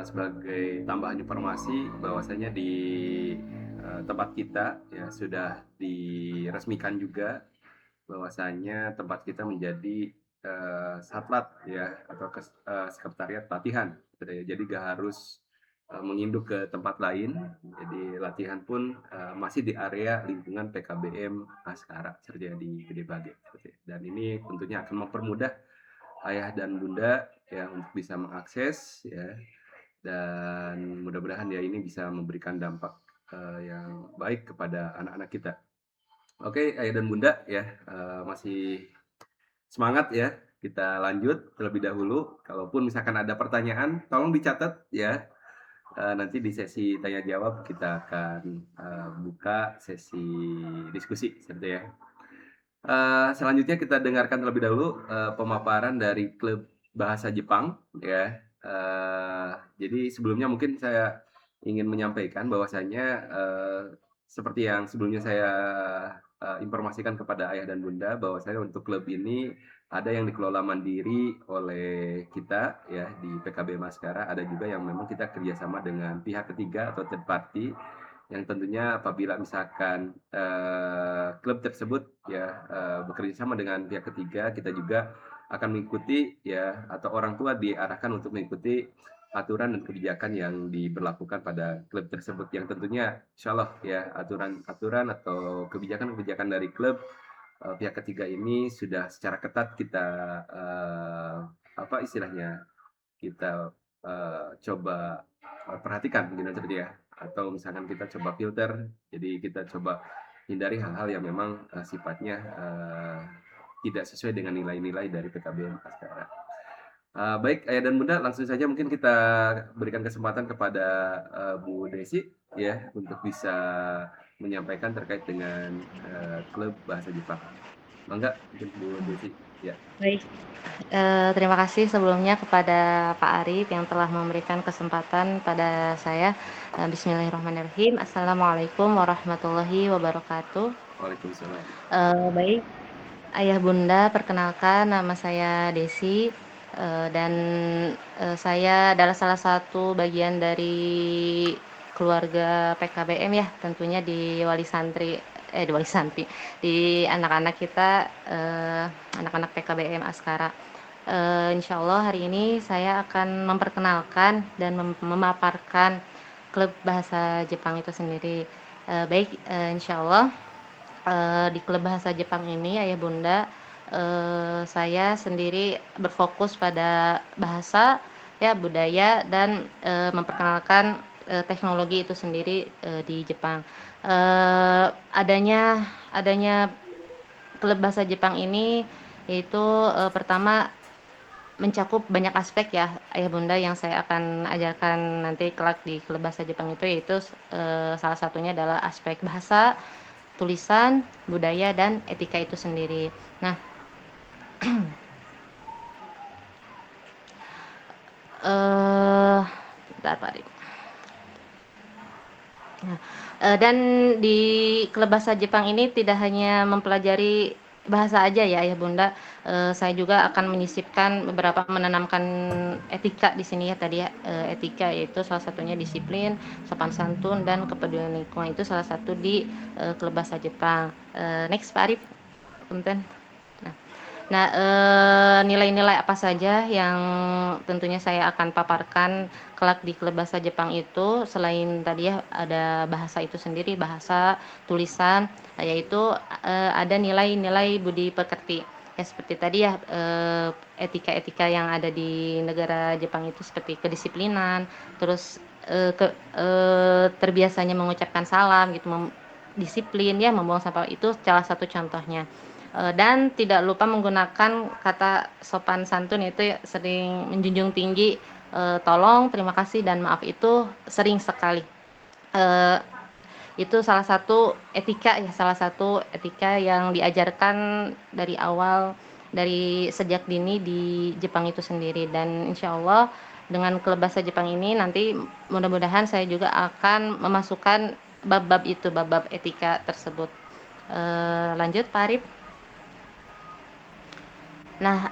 sebagai tambahan informasi bahwasanya di tempat kita ya sudah diresmikan juga bahwasanya tempat kita menjadi satlat ya atau sekretariat pelatihan gitu ya. Jadi gak harus menginduk ke tempat lain. Jadi latihan pun masih di area lingkungan PKBM Askara Serja di Gede Bage gitu ya. Dan ini tentunya akan mempermudah ayah dan bunda ya untuk bisa mengakses ya, dan mudah-mudahan ya ini bisa memberikan dampak yang baik kepada anak-anak kita. Oke, ayah dan bunda ya, masih semangat ya. Kita lanjut terlebih dahulu. Kalaupun misalkan ada pertanyaan, tolong dicatat ya. Nanti di sesi tanya jawab kita akan buka sesi diskusi, seperti ya. Selanjutnya kita dengarkan terlebih dahulu pemaparan dari klub bahasa Jepang ya. Jadi sebelumnya mungkin saya ingin menyampaikan bahwasanya seperti yang sebelumnya saya informasikan kepada ayah dan bunda bahwasanya untuk klub ini ada yang dikelola mandiri oleh kita ya di PKB Maskara, ada juga yang memang kita kerjasama dengan pihak ketiga atau third party yang tentunya apabila misalkan klub tersebut ya bekerja sama dengan pihak ketiga, kita juga akan mengikuti ya atau orang tua diarahkan untuk mengikuti aturan dan kebijakan yang diberlakukan pada klub tersebut yang tentunya insya Allah ya aturan-aturan atau kebijakan-kebijakan dari klub pihak ketiga ini sudah secara ketat kita apa istilahnya kita coba perhatikan gitu seperti ya atau misalkan kita coba filter jadi kita coba hindari hal-hal yang memang sifatnya tidak sesuai dengan nilai-nilai dari PKB Maskara. Baik ayah dan bunda langsung saja mungkin kita berikan kesempatan kepada Bu Desi ya untuk bisa menyampaikan terkait dengan klub bahasa Jepang. Mangga mungkin Bu Desi ya. Baik, terima kasih sebelumnya kepada Pak Arif yang telah memberikan kesempatan pada saya. Bismillahirrahmanirrahim. Assalamualaikum warahmatullahi wabarakatuh. Waalaikumsalam. Baik, ayah bunda, perkenalkan nama saya Desi dan saya adalah salah satu bagian dari keluarga PKBM ya, tentunya di Wali Santri di anak-anak kita anak-anak PKBM Askara. Insya Allah hari ini saya akan memperkenalkan dan memaparkan klub bahasa Jepang itu sendiri. Baik, insya Allah di klub bahasa Jepang ini ayah bunda saya sendiri berfokus pada bahasa ya budaya dan memperkenalkan teknologi itu sendiri di Jepang. Adanya klub bahasa Jepang ini yaitu pertama mencakup banyak aspek ya ayah bunda yang saya akan ajarkan nanti kelak di klub bahasa Jepang itu yaitu salah satunya adalah aspek bahasa, tulisan, budaya dan etika itu sendiri. Nah, bentar Pak Arif. Nah, dan di klub bahasa Jepang ini tidak hanya mempelajari bahasa aja ya ayah bunda, saya juga akan menyisipkan beberapa menanamkan etika di sini ya tadi ya, etika yaitu salah satunya disiplin, sopan santun dan kepedulian lingkungan itu salah satu di klub bahasa Jepang. Next Pak Arif, punten. Nah, nilai-nilai apa saja yang tentunya saya akan paparkan kelak di klub bahasa Jepang itu selain tadi ya ada bahasa itu sendiri, bahasa, tulisan, yaitu ada nilai-nilai budi pekerti. Ya seperti tadi ya etika-etika yang ada di negara Jepang itu seperti kedisiplinan, terus terbiasanya mengucapkan salam gitu, disiplin ya membuang sampah itu salah satu contohnya. Dan tidak lupa menggunakan kata sopan santun itu sering menjunjung tinggi tolong, terima kasih dan maaf itu sering sekali. Itu salah satu etika yang diajarkan dari awal dari sejak dini di Jepang itu sendiri dan insya Allah dengan klub bahasa Jepang ini nanti mudah-mudahan saya juga akan memasukkan bab-bab etika tersebut. Lanjut Pak Arif. Nah,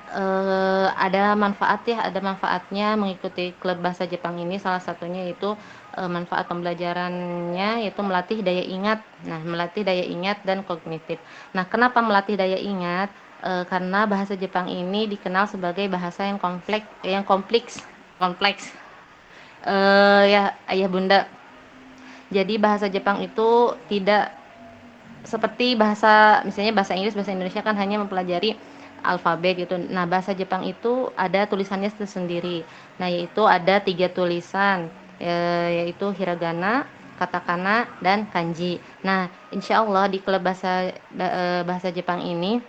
ada manfaatnya mengikuti klub bahasa Jepang ini, salah satunya itu manfaat pembelajarannya yaitu melatih daya ingat. Nah, melatih daya ingat dan kognitif. Nah, kenapa melatih daya ingat? Karena bahasa Jepang ini dikenal sebagai bahasa yang kompleks. Ya, ayah bunda. Jadi bahasa Jepang itu tidak seperti misalnya bahasa Inggris, bahasa Indonesia kan hanya mempelajari alfabet gitu. Nah, bahasa Jepang itu ada tulisannya tersendiri. Nah, yaitu ada 3 tulisan, yaitu hiragana, katakana, dan kanji. Nah, insya Allah di klub bahasa Jepang ini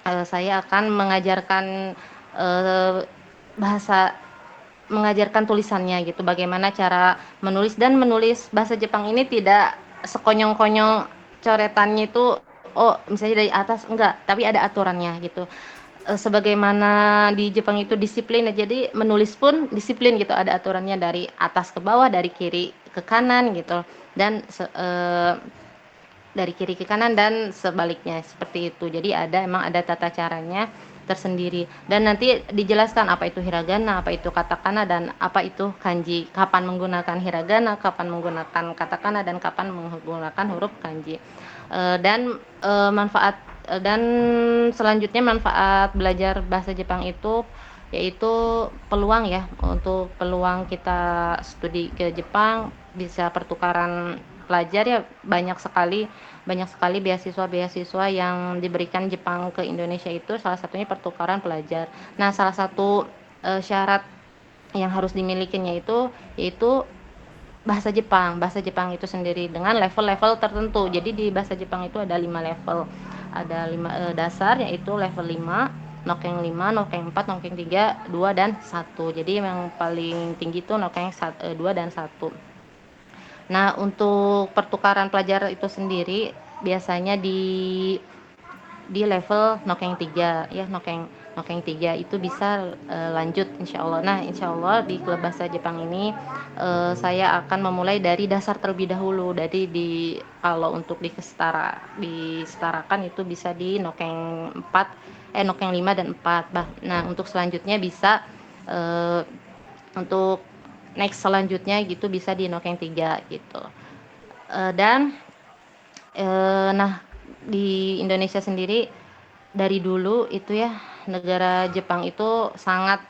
saya akan mengajarkan tulisannya gitu. Bagaimana cara menulis bahasa Jepang ini tidak sekonyong-konyong coretannya itu misalnya dari atas enggak, tapi ada aturannya gitu. sebagaimana di Jepang itu disiplin, jadi menulis pun disiplin gitu, ada aturannya dari atas ke bawah, dari kiri ke kanan gitu, dan dari kiri ke kanan dan sebaliknya seperti itu. Jadi emang ada tata caranya tersendiri, dan nanti dijelaskan apa itu hiragana, apa itu katakana, dan apa itu kanji, kapan menggunakan hiragana, kapan menggunakan katakana, dan kapan menggunakan huruf kanji. Dan manfaat dan selanjutnya manfaat belajar bahasa Jepang itu yaitu peluang ya, untuk peluang kita studi ke Jepang, bisa pertukaran pelajar ya, banyak sekali beasiswa-beasiswa yang diberikan Jepang ke Indonesia, itu salah satunya pertukaran pelajar. Nah, salah satu syarat yang harus dimilikinya itu yaitu bahasa Jepang. Bahasa Jepang itu sendiri dengan level-level tertentu. Jadi di bahasa Jepang itu ada 5 level. Ada 5 dasar, yaitu level 5, Nokeng 5, Nokeng 4, Nokeng 3, 2, dan 1. Jadi yang paling tinggi itu Nokeng 2 dan 1. Nah, untuk pertukaran pelajar itu sendiri biasanya di level Nokeng 3 ya, Nokeng 3 itu bisa lanjut insyaallah. Nah, insyaallah di klub bahasa Jepang ini saya akan memulai dari dasar terlebih dahulu. Jadi kalau untuk disetarakan itu bisa di Nokeng 5 dan 4. Nah, untuk selanjutnya bisa untuk next selanjutnya gitu bisa di Nokeng 3 gitu. Dan nah, di Indonesia sendiri dari dulu itu ya, negara Jepang itu sangat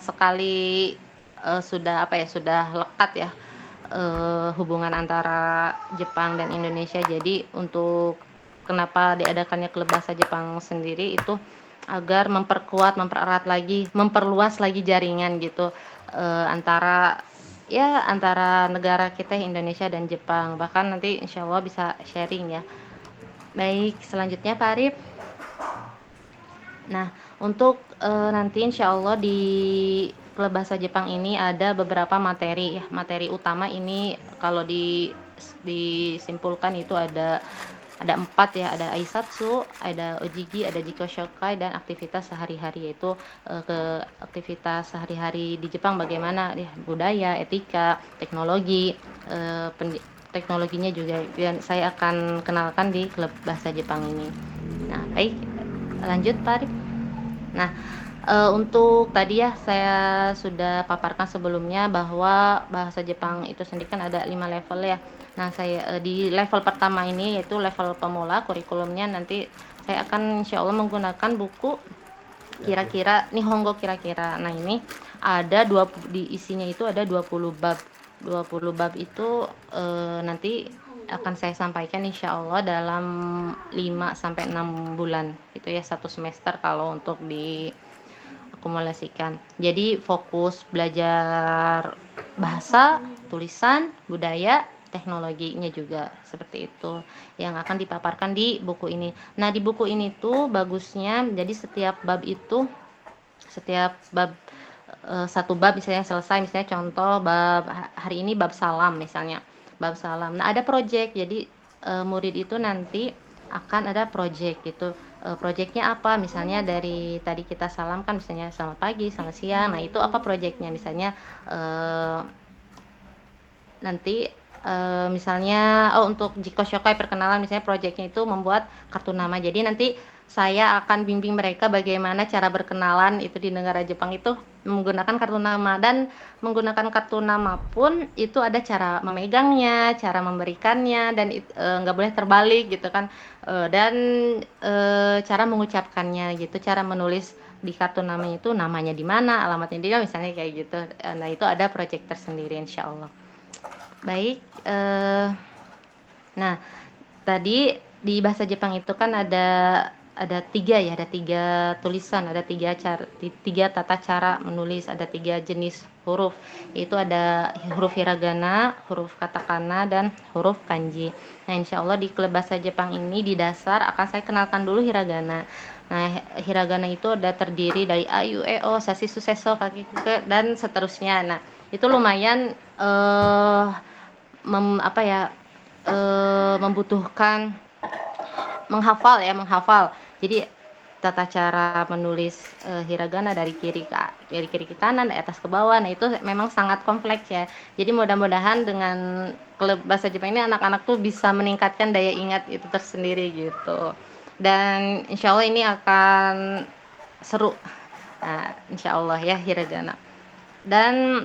sekali sudah lekat ya, hubungan antara Jepang dan Indonesia. Jadi untuk kenapa diadakannya klub bahasa Jepang sendiri itu agar mempererat lagi, memperluas lagi jaringan gitu, antara negara kita Indonesia dan Jepang. Bahkan nanti insyaallah bisa sharing ya. Baik, selanjutnya Pak Arif. Nah, untuk nanti insyaallah di klub bahasa Jepang ini ada beberapa materi ya. Materi utama ini kalau disimpulkan itu ada 4 ya, ada Aisatsu, ada Ojigi, ada Jiko Shokai, dan aktivitas sehari-hari, yaitu aktivitas sehari-hari di Jepang bagaimana ya, budaya, etika, teknologi, teknologinya juga yang saya akan kenalkan di klub bahasa Jepang ini. Nah, baik, lanjut Pak Arif. Nah, untuk tadi ya saya sudah paparkan sebelumnya bahwa bahasa Jepang itu sendiri kan ada 5 level ya. Nah, saya di level pertama ini yaitu level pemula, kurikulumnya nanti saya akan insyaallah menggunakan buku kira-kira Nihongo kira-kira. Nah, ini ada di isinya itu ada 20 bab. 20 bab itu nanti akan saya sampaikan insyaallah dalam 5 sampai 6 bulan. Itu ya, 1 semester kalau untuk diakumulasikan. Jadi fokus belajar bahasa, tulisan, budaya, teknologinya juga seperti itu yang akan dipaparkan di buku ini. Nah, di buku ini tuh bagusnya jadi setiap bab satu bab misalnya selesai, misalnya contoh bab hari ini bab salam misalnya, bab salam. Nah, ada project, jadi murid itu nanti akan ada project gitu. Projectnya apa, misalnya dari tadi kita salam kan misalnya selamat pagi, selamat siang. Nah, itu apa projectnya, misalnya nanti misalnya untuk Jiko Shokai perkenalan, misalnya projectnya itu membuat kartu nama. Jadi nanti saya akan bimbing mereka bagaimana cara berkenalan itu di negara Jepang itu menggunakan kartu nama, dan menggunakan kartu nama pun itu ada cara memegangnya, cara memberikannya, dan nggak boleh terbalik gitu kan, dan cara mengucapkannya gitu, cara menulis di kartu namanya itu namanya di mana, alamatnya dia misalnya kayak gitu. Nah, itu ada project tersendiri insyaallah. Baik, nah tadi di bahasa Jepang itu kan ada 3 tulisan, ada 3 tata cara menulis, ada 3 jenis huruf, itu ada huruf hiragana, huruf katakana, dan huruf kanji. Nah, insyaallah di klub bahasa Jepang ini di dasar akan saya kenalkan dulu hiragana. Nah, hiragana itu ada terdiri dari a, u, e, o, sashi, su, seso, kaki, ke, dan seterusnya. Nah, itu lumayan membutuhkan menghafal. Jadi tata cara menulis hiragana dari kiri ke kanan, dari atas ke bawah. Nah, itu memang sangat kompleks ya. Jadi mudah-mudahan dengan klub bahasa Jepang ini anak-anak tuh bisa meningkatkan daya ingat itu tersendiri gitu. Dan insya Allah ini akan seru. Nah, insya Allah ya hiragana. Dan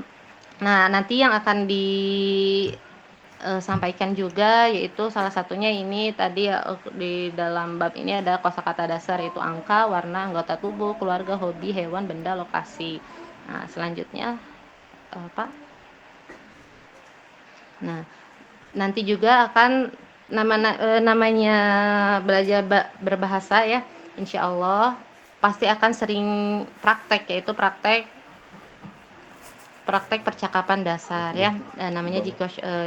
nah nanti yang akan sampaikan juga yaitu salah satunya ini tadi ya, di dalam bab ini ada kosakata dasar, itu angka, warna, anggota tubuh, keluarga, hobi, hewan, benda, lokasi. Nah, selanjutnya Pak. Nah, nanti juga akan namanya belajar berbahasa ya, insya Allah pasti akan sering praktek, yaitu praktek percakapan dasar ya. Namanya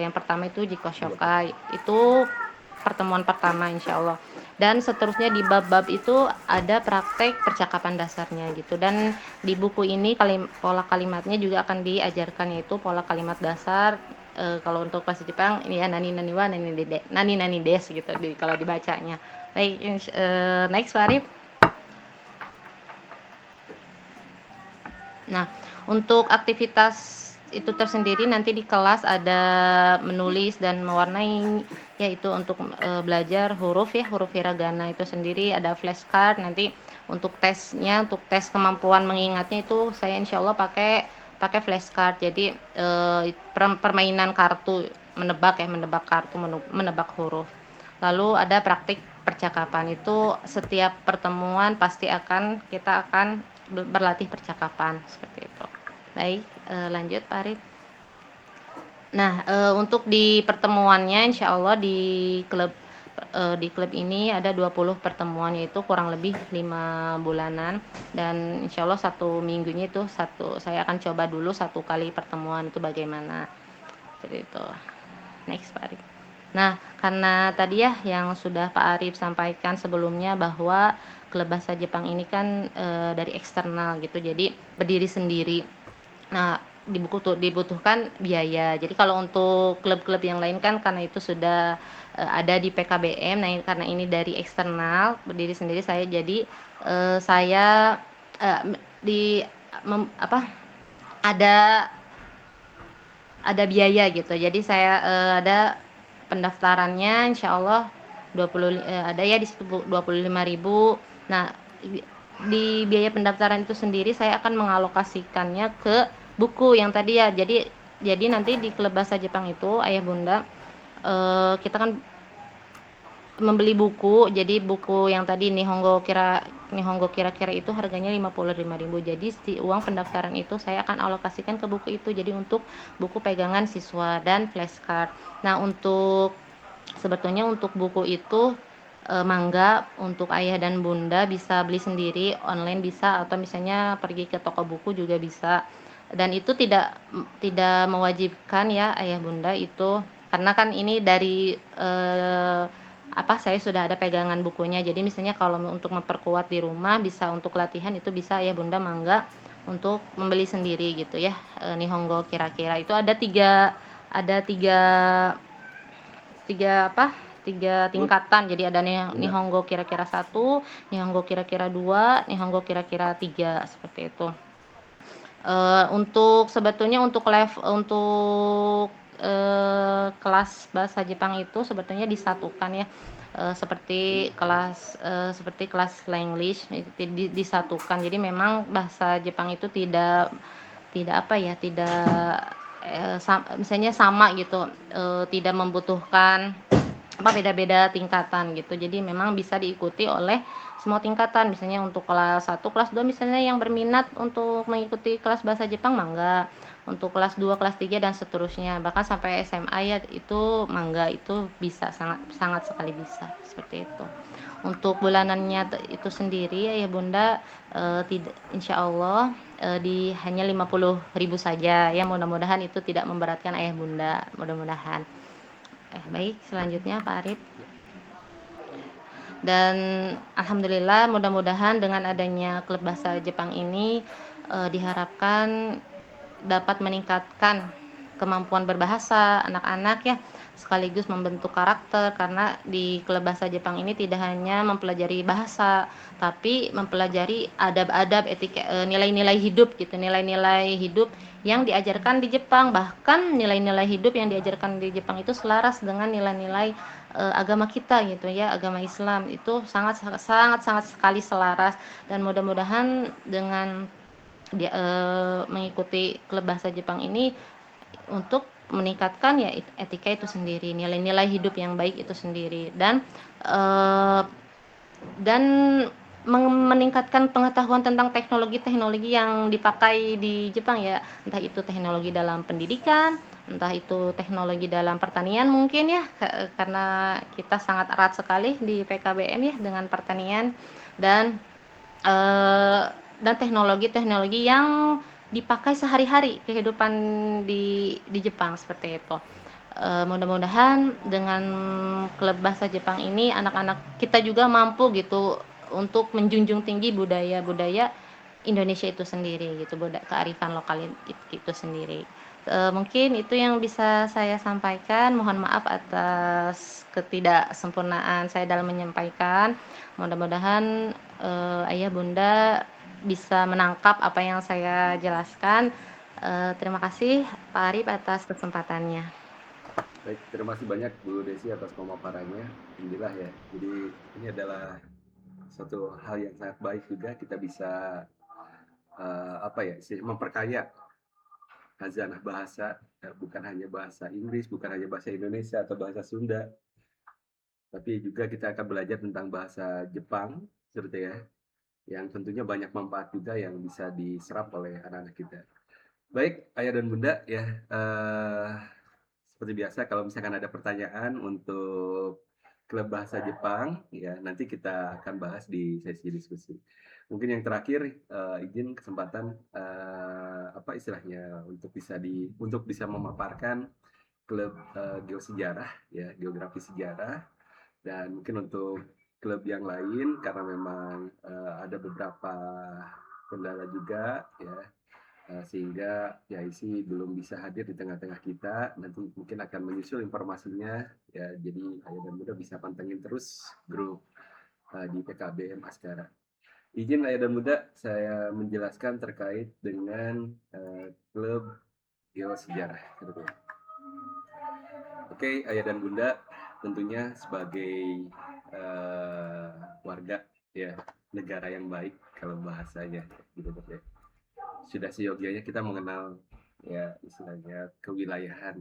yang pertama itu Jikoshoka, itu pertemuan pertama insya Allah. Dan seterusnya di bab-bab itu ada praktek percakapan dasarnya gitu. Dan di buku ini pola kalimatnya juga akan diajarkan, yaitu pola kalimat dasar. Kalau untuk bahasa Jepang ini ya nani nani wa nani nani des gitu kalau dibacanya. Baik, next Pak Arif. Nah, untuk aktivitas itu tersendiri nanti di kelas ada menulis dan mewarnai, yaitu untuk belajar huruf ya, huruf hiragana itu sendiri, ada flashcard. Nanti untuk tesnya, untuk tes kemampuan mengingatnya itu saya insya Allah pakai flashcard. Jadi permainan kartu, menebak kartu, menebak huruf. Lalu ada praktik percakapan, itu setiap pertemuan pasti kita akan berlatih percakapan seperti itu. Baik, lanjut Pak Arif. Nah, untuk di pertemuannya insya Allah di klub ini ada 20 pertemuan, yaitu kurang lebih 5 bulanan, dan insya Allah 1 minggunya itu saya akan coba dulu 1 kali pertemuan itu bagaimana seperti itu. Next Pak Arif. Nah, karena tadi ya yang sudah Pak Arif sampaikan sebelumnya bahwa klub bahasa Jepang ini kan dari eksternal gitu, jadi berdiri sendiri. Nah, dibutuhkan biaya. Jadi kalau untuk klub-klub yang lain kan karena itu sudah ada di PKBM. Nah, karena ini dari eksternal berdiri sendiri, saya jadi saya ada biaya gitu. Jadi saya ada pendaftarannya insya Allah 20 ada ya di situ 25.000. Nah, di biaya pendaftaran itu sendiri saya akan mengalokasikannya ke buku yang tadi ya. Jadi nanti di klub bahasa Jepang itu ayah bunda kita kan membeli buku. Jadi buku yang tadi Nihongo kira-kira itu harganya 55.000. Jadi uang pendaftaran itu saya akan alokasikan ke buku itu, jadi untuk buku pegangan siswa dan flashcard. Nah, sebetulnya untuk buku itu mangga untuk ayah dan bunda bisa beli sendiri, online bisa, atau misalnya pergi ke toko buku juga bisa. Dan itu tidak mewajibkan ya ayah bunda itu, karena kan ini dari saya sudah ada pegangan bukunya. Jadi misalnya kalau untuk memperkuat di rumah, bisa untuk latihan itu bisa ayah bunda mangga untuk membeli sendiri gitu ya. Nihongo kira-kira itu ada tiga tingkatan. Jadi ada Nihongo kira-kira 1, Nihongo kira-kira 2, Nihongo kira-kira 3 seperti itu. Sebetulnya untuk kelas bahasa Jepang itu sebetulnya disatukan ya, seperti kelas language disatukan. Jadi memang bahasa Jepang itu tidak misalnya sama gitu, tidak membutuhkan beda-beda tingkatan gitu. Jadi memang bisa diikuti oleh semua tingkatan. Misalnya untuk kelas 1, kelas 2 misalnya yang berminat untuk mengikuti kelas bahasa Jepang mangga. Untuk kelas 2, kelas 3 dan seterusnya. Bahkan sampai SMA ya itu mangga, itu bisa, sangat sekali bisa seperti itu. Untuk bulanannya itu sendiri ya bunda insya Allah hanya 50.000 saja ya. Mudah-mudahan itu tidak memberatkan ayah bunda, mudah-mudahan. Baik, selanjutnya Pak Arif. Dan alhamdulillah mudah-mudahan dengan adanya klub bahasa Jepang ini diharapkan dapat meningkatkan kemampuan berbahasa anak-anak ya, sekaligus membentuk karakter, karena di klub bahasa Jepang ini tidak hanya mempelajari bahasa, tapi mempelajari adab-adab, nilai-nilai hidup gitu, nilai-nilai hidup yang diajarkan di Jepang. Bahkan nilai-nilai hidup yang diajarkan di Jepang itu selaras dengan nilai-nilai agama kita gitu ya, agama Islam itu sangat sangat sangat sekali selaras. Dan mudah-mudahan dengan mengikuti klub bahasa Jepang ini untuk meningkatkan ya etika itu sendiri, nilai-nilai hidup yang baik itu sendiri, eh, dan meningkatkan pengetahuan tentang teknologi-teknologi yang dipakai di Jepang ya, entah itu teknologi dalam pendidikan, entah itu teknologi dalam pertanian mungkin ya, karena kita sangat erat sekali di PKBM ya dengan pertanian, dan eh, dan teknologi-teknologi yang dipakai sehari-hari kehidupan di Jepang seperti itu. Mudah-mudahan dengan klub bahasa Jepang ini anak-anak kita juga mampu gitu untuk menjunjung tinggi budaya-budaya Indonesia itu sendiri gitu, kearifan lokal itu sendiri. Mungkin itu yang bisa saya sampaikan. Mohon maaf atas ketidaksempurnaan saya dalam menyampaikan. Mudah-mudahan ayah bunda bisa menangkap apa yang saya jelaskan. Terima kasih Pak Arif atas kesempatannya. Baik, terima kasih banyak Bu Desi atas pemaparannya. Alhamdulillah ya. Jadi ini adalah suatu hal yang sangat baik juga, kita bisa memperkaya khazanah bahasa, bukan hanya bahasa Inggris, bukan hanya bahasa Indonesia atau bahasa Sunda, tapi juga kita akan belajar tentang bahasa Jepang, seperti ya, yang tentunya banyak manfaat juga yang bisa diserap oleh anak-anak kita. Baik, ayah dan bunda ya, seperti biasa kalau misalkan ada pertanyaan untuk klub bahasa Jepang, ya nanti kita akan bahas di sesi diskusi. Mungkin yang terakhir izin kesempatan apa istilahnya untuk bisa memaparkan klub geosejarah ya, geografi sejarah, dan mungkin untuk klub yang lain karena memang ada beberapa kendala juga ya, sehingga PIC belum bisa hadir di tengah-tengah kita. Nanti mungkin akan menyusul informasinya ya, jadi ayah dan bunda bisa pantengin terus grup di PKBM Askara. Izin ayah dan bunda saya menjelaskan terkait dengan klub geosejarah. Oke, ayah dan bunda, tentunya sebagai warga ya negara yang baik kalau bahasanya gitu ya. Sudah seyogianya kita mengenal ya istilahnya kewilayahan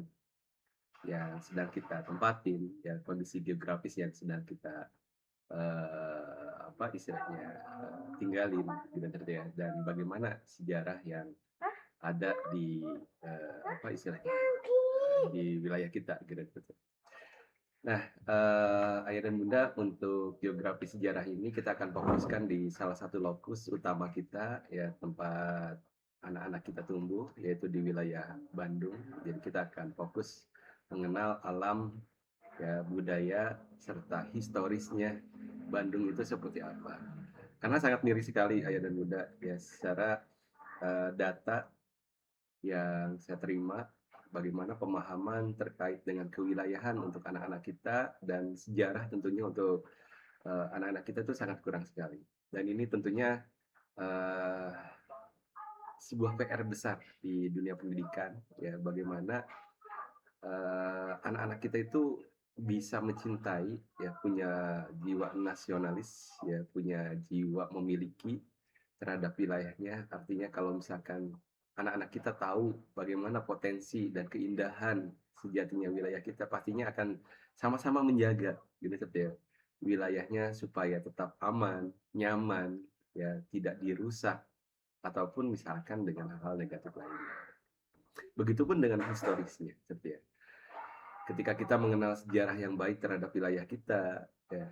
yang sedang kita tempatin, ya kondisi geografis yang sedang kita tinggalin gitu ya, dan bagaimana sejarah yang ada di di wilayah kita gitu. Nah, ayah dan bunda, untuk geografi sejarah ini kita akan fokuskan di salah satu lokus utama kita ya, tempat anak-anak kita tumbuh, yaitu di wilayah Bandung. Jadi kita akan fokus mengenal alam ya, budaya serta historisnya Bandung itu seperti apa. Karena sangat miris sekali ayah dan bunda ya, secara data yang saya terima, bagaimana pemahaman terkait dengan kewilayahan untuk anak-anak kita dan sejarah tentunya untuk anak-anak kita itu sangat kurang sekali. Dan ini tentunya uh, sebuah PR besar di dunia pendidikan ya, bagaimana anak-anak kita itu bisa mencintai ya, punya jiwa nasionalis ya, punya jiwa memiliki terhadap wilayahnya. Artinya kalau misalkan anak-anak kita tahu bagaimana potensi dan keindahan sejatinya wilayah kita, pastinya akan sama-sama menjaga gitu ya, wilayahnya supaya tetap aman, nyaman, ya tidak dirusak ataupun misalkan dengan hal-hal negatif lainnya. Begitupun dengan historisnya, gitu ya. Ketika kita mengenal sejarah yang baik terhadap wilayah kita, ya,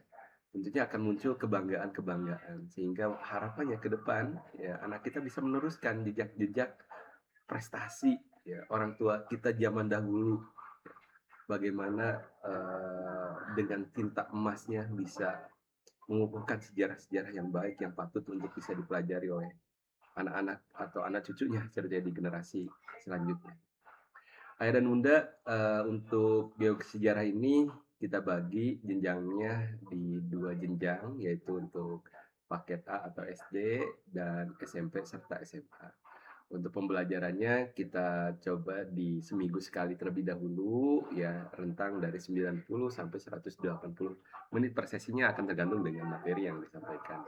tentunya akan muncul kebanggaan, sehingga harapannya ke depan ya anak kita bisa meneruskan jejak-jejak prestasi ya orang tua kita zaman dahulu, bagaimana dengan tinta emasnya bisa mengukuhkan sejarah-sejarah yang baik yang patut untuk bisa dipelajari oleh anak-anak atau anak cucunya terjadi di generasi selanjutnya. Ayah dan Bunda, untuk geosejarah ini kita bagi jenjangnya di 2 jenjang, yaitu untuk paket A atau SD dan SMP serta SMA. Untuk pembelajarannya kita coba di seminggu sekali terlebih dahulu, ya rentang dari 90 sampai 180 menit per sesinya akan tergantung dengan materi yang disampaikan.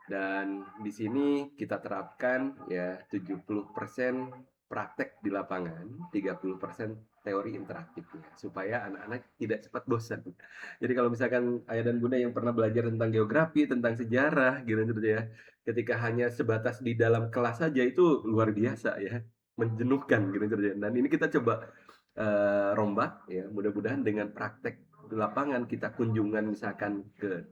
Dan di sini kita terapkan ya 70% praktek di lapangan, 30% teori interaktifnya supaya anak-anak tidak cepat bosan. Jadi kalau misalkan ayah dan bunda yang pernah belajar tentang geografi, tentang sejarah gitu ya, ketika hanya sebatas di dalam kelas saja itu luar biasa ya, menjenuhkan gitu ya. Dan ini kita coba rombak ya, mudah-mudahan dengan praktek di lapangan kita kunjungan misalkan ke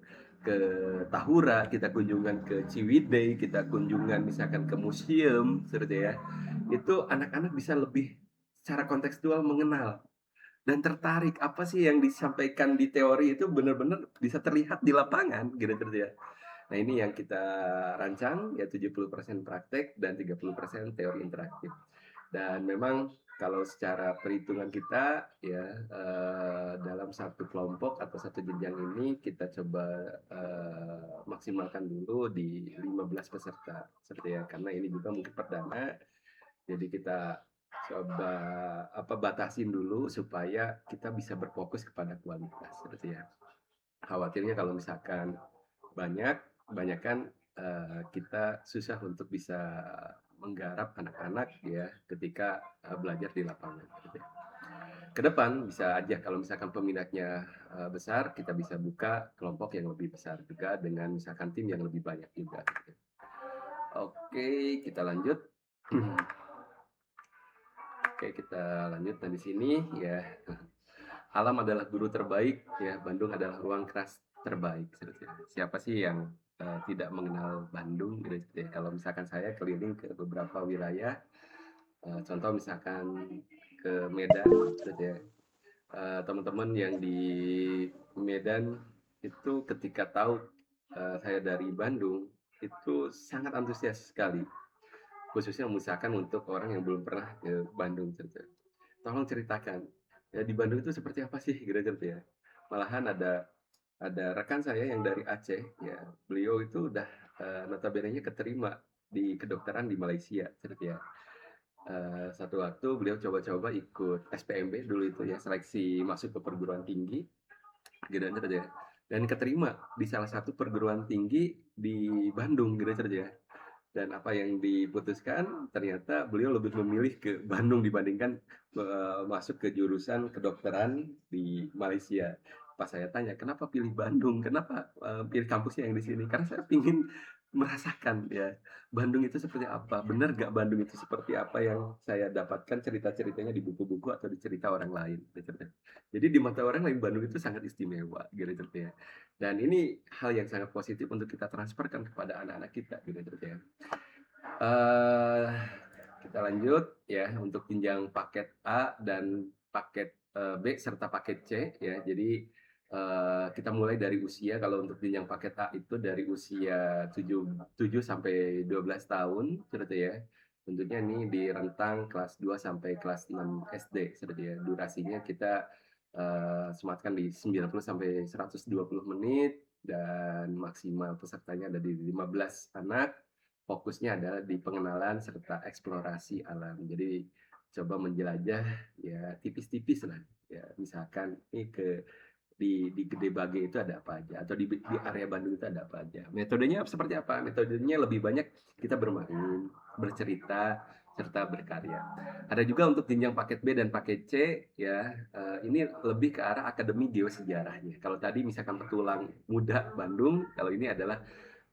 Tahura, kita kunjungan ke Ciwidey, kita kunjungan misalkan ke museum, seperti ya. Itu anak-anak bisa lebih secara kontekstual mengenal dan tertarik apa sih yang disampaikan di teori itu benar-benar bisa terlihat di lapangan gitu ya. Nah, ini yang kita rancang ya 70% praktek dan 30% teori interaktif. Dan memang kalau secara perhitungan kita ya dalam satu kelompok atau satu jenjang ini kita coba maksimalkan dulu di 15 peserta seperti ya, karena ini juga mungkin perdana. Jadi kita coba batasin dulu supaya kita bisa berfokus kepada kualitas seperti ya. Khawatirnya kalau misalkan banyakkan kita susah untuk bisa menggarap anak-anak ya ketika belajar di lapangan gitu ya. Ke depan bisa aja kalau misalkan peminatnya besar, kita bisa buka kelompok yang lebih besar juga dengan misalkan tim yang lebih banyak juga gitu. Oke, kita lanjut. Oke, kita lanjut dan di sini ya. Alam adalah guru terbaik ya, Bandung adalah ruang kelas terbaik. Siapa sih yang tidak mengenal Bandung gitu ya. Kalau misalkan saya keliling ke beberapa wilayah, contoh misalkan ke Medan gitu ya. Teman-teman yang di Medan itu ketika tahu saya dari Bandung itu sangat antusias sekali, khususnya misalkan untuk orang yang belum pernah ke Bandung gitu. Tolong ceritakan ya di Bandung itu seperti apa sih gitu ya. Malahan ada rekan saya yang dari Aceh ya, beliau itu udah notabene-nya keterima di kedokteran di Malaysia gitu ya. Satu waktu beliau coba-coba ikut SPMB dulu itu ya, seleksi masuk ke perguruan tinggi gitu ya, dan keterima di salah satu perguruan tinggi di Bandung gitu ya. Dan apa yang diputuskan ternyata beliau lebih memilih ke Bandung dibandingkan masuk ke jurusan kedokteran di Malaysia. Pas saya tanya kenapa pilih Bandung, kenapa pilih kampusnya yang di sini, karena saya ingin merasakan ya Bandung itu seperti apa, benar gak Bandung itu seperti apa yang saya dapatkan cerita-ceritanya di buku-buku atau di cerita orang lain gitu. Jadi di mata orang lain Bandung itu sangat istimewa gitu ya. Dan ini hal yang sangat positif untuk kita transferkan kepada anak-anak kita gitu ya. Kita lanjut ya untuk jenjang paket A dan paket B serta paket C ya. Jadi kita mulai dari usia, kalau untuk jenjang paket A itu dari usia 7 sampai 12 tahun seperti ya. Tentunya ini di rentang kelas 2 sampai kelas 6 SD seperti ya. Durasinya kita sematkan di 90 sampai 120 menit dan maksimal pesertanya ada di 15 anak. Fokusnya adalah di pengenalan serta eksplorasi alam. Jadi coba menjelajah ya tipis-tipis lah ya, misalkan ini di Gede Bage itu ada apa aja, atau di area Bandung itu ada apa aja. Metodenya seperti apa? Metodenya lebih banyak kita bermain, bercerita, serta berkarya. Ada juga untuk jenjang paket B dan paket C ya, ini lebih ke arah akademi geosejarahnya. Kalau tadi misalkan petualang muda Bandung, kalau ini adalah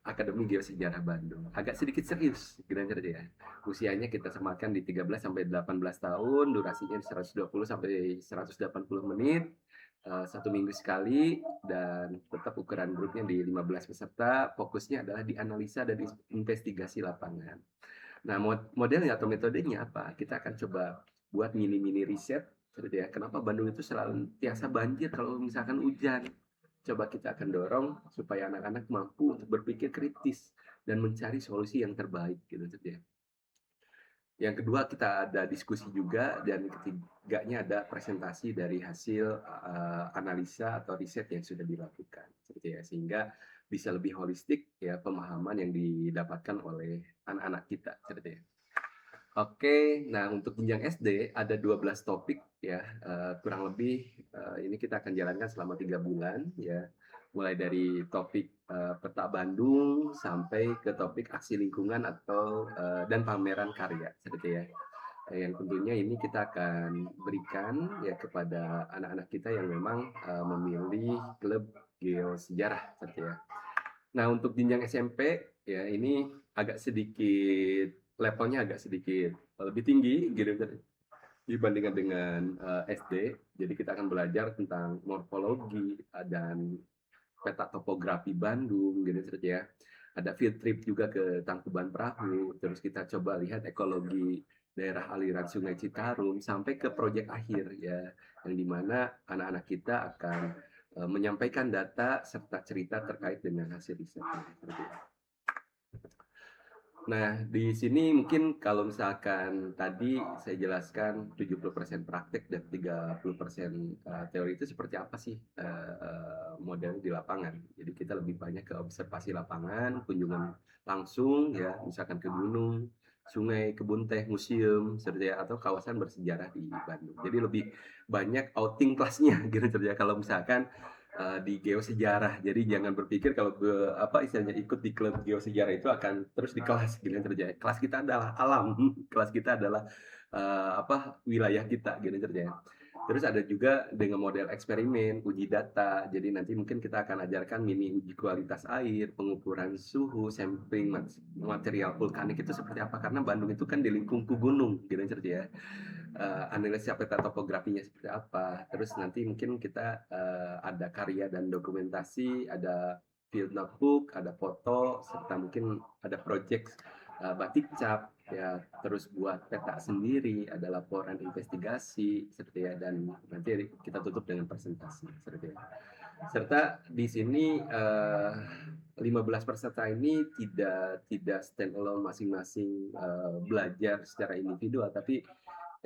Akademi Geosejarah Bandung. Agak sedikit serius, kira-kira ya. Usianya kita sematkan di 13 sampai 18 tahun, durasinya 120 sampai 180 menit, 1 minggu sekali, dan tetap ukuran grupnya di 15 peserta. Fokusnya adalah di analisa dan investigasi lapangan. Nah, modelnya atau metodenya apa? Kita akan coba buat mini-mini riset, seperti ya. Kenapa Bandung itu selalu tiasa banjir kalau misalkan hujan? Coba kita akan dorong supaya anak-anak mampu untuk berpikir kritis dan mencari solusi yang terbaik gitu ya. Yang kedua kita ada diskusi juga, dan ketiganya ada presentasi dari hasil analisa atau riset yang sudah dilakukan, seperti ya, sehingga bisa lebih holistik ya pemahaman yang didapatkan oleh anak-anak kita, seperti ya. Oke, nah untuk jenjang SD ada 12 topik ya, kurang lebih ini kita akan jalankan selama 3 bulan ya. Mulai dari topik peta Bandung sampai ke topik aksi lingkungan atau dan pameran karya seperti ya. Yang tentunya ini kita akan berikan ya kepada anak-anak kita yang memang memilih klub geosejarah seperti ya. Nah, untuk jenjang SMP ya ini agak sedikit levelnya agak sedikit lebih tinggi gitu dibandingkan dengan SD. Jadi kita akan belajar tentang morfologi dan peta topografi Bandung gitu ya. Ada field trip juga ke Tangkuban Perahu. Terus kita coba lihat ekologi daerah aliran Sungai Citarum sampai ke proyek akhir ya, yang dimana anak-anak kita akan menyampaikan data serta cerita terkait dengan hasil risetnya. Nah, di sini mungkin kalau misalkan tadi saya jelaskan 70% praktek dan 30% teori, itu seperti apa sih model di lapangan. Jadi kita lebih banyak ke observasi lapangan, kunjungan langsung ya, misalkan ke gunung, sungai, kebun teh, museum, seperti atau kawasan bersejarah di Bandung. Jadi lebih banyak outing kelasnya gitu ya kalau misalkan di geosejarah. Jadi jangan berpikir kalau istilahnya ikut di klub geosejarah itu akan terus di kelas gitu terjadi. Kelas kita adalah alam, kelas kita adalah wilayah kita gitu terjadi. Terus ada juga dengan model eksperimen, uji data. Jadi nanti mungkin kita akan ajarkan mini uji kualitas air, pengukuran suhu, sampling material vulkanik itu seperti apa. Karena Bandung itu kan dilingkungi gunung gitu ya. Analisa peta topografinya seperti apa. Terus nanti mungkin kita ada karya dan dokumentasi, ada field notebook, ada foto, serta mungkin ada project batik cap ya, terus buat peta sendiri, ada laporan investigasi seperti ya, dan nanti kita tutup dengan presentasi seperti ya. Serta di sini 15 peserta ini tidak stand alone masing-masing belajar secara individual, tapi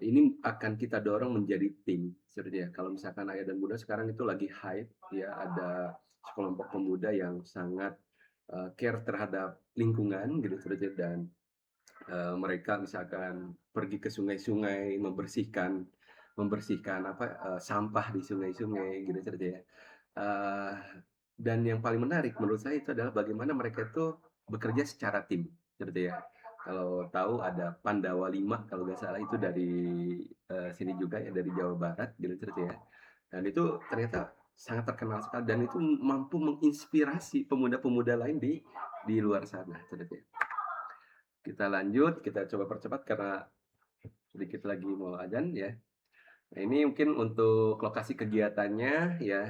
ini akan kita dorong menjadi tim seperti ya. Kalau misalkan ayah dan bunda sekarang itu lagi hype ya, ada sekelompok pemuda yang sangat care terhadap lingkungan gitu seperti, dan mereka misalkan pergi ke sungai-sungai membersihkan sampah di sungai-sungai gitu seperti ya. Uh, dan yang paling menarik menurut saya itu adalah bagaimana mereka itu bekerja secara tim seperti ya. Kalau tahu ada Pandawa 5 kalau nggak salah, itu dari sini juga ya, dari Jawa Barat gitu ya. Dan itu ternyata sangat terkenal sekali, dan itu mampu menginspirasi pemuda-pemuda lain di luar sana gitu ya. Kita lanjut, kita coba percepat karena sedikit lagi mau azan ya. Nah, ini mungkin untuk lokasi kegiatannya ya,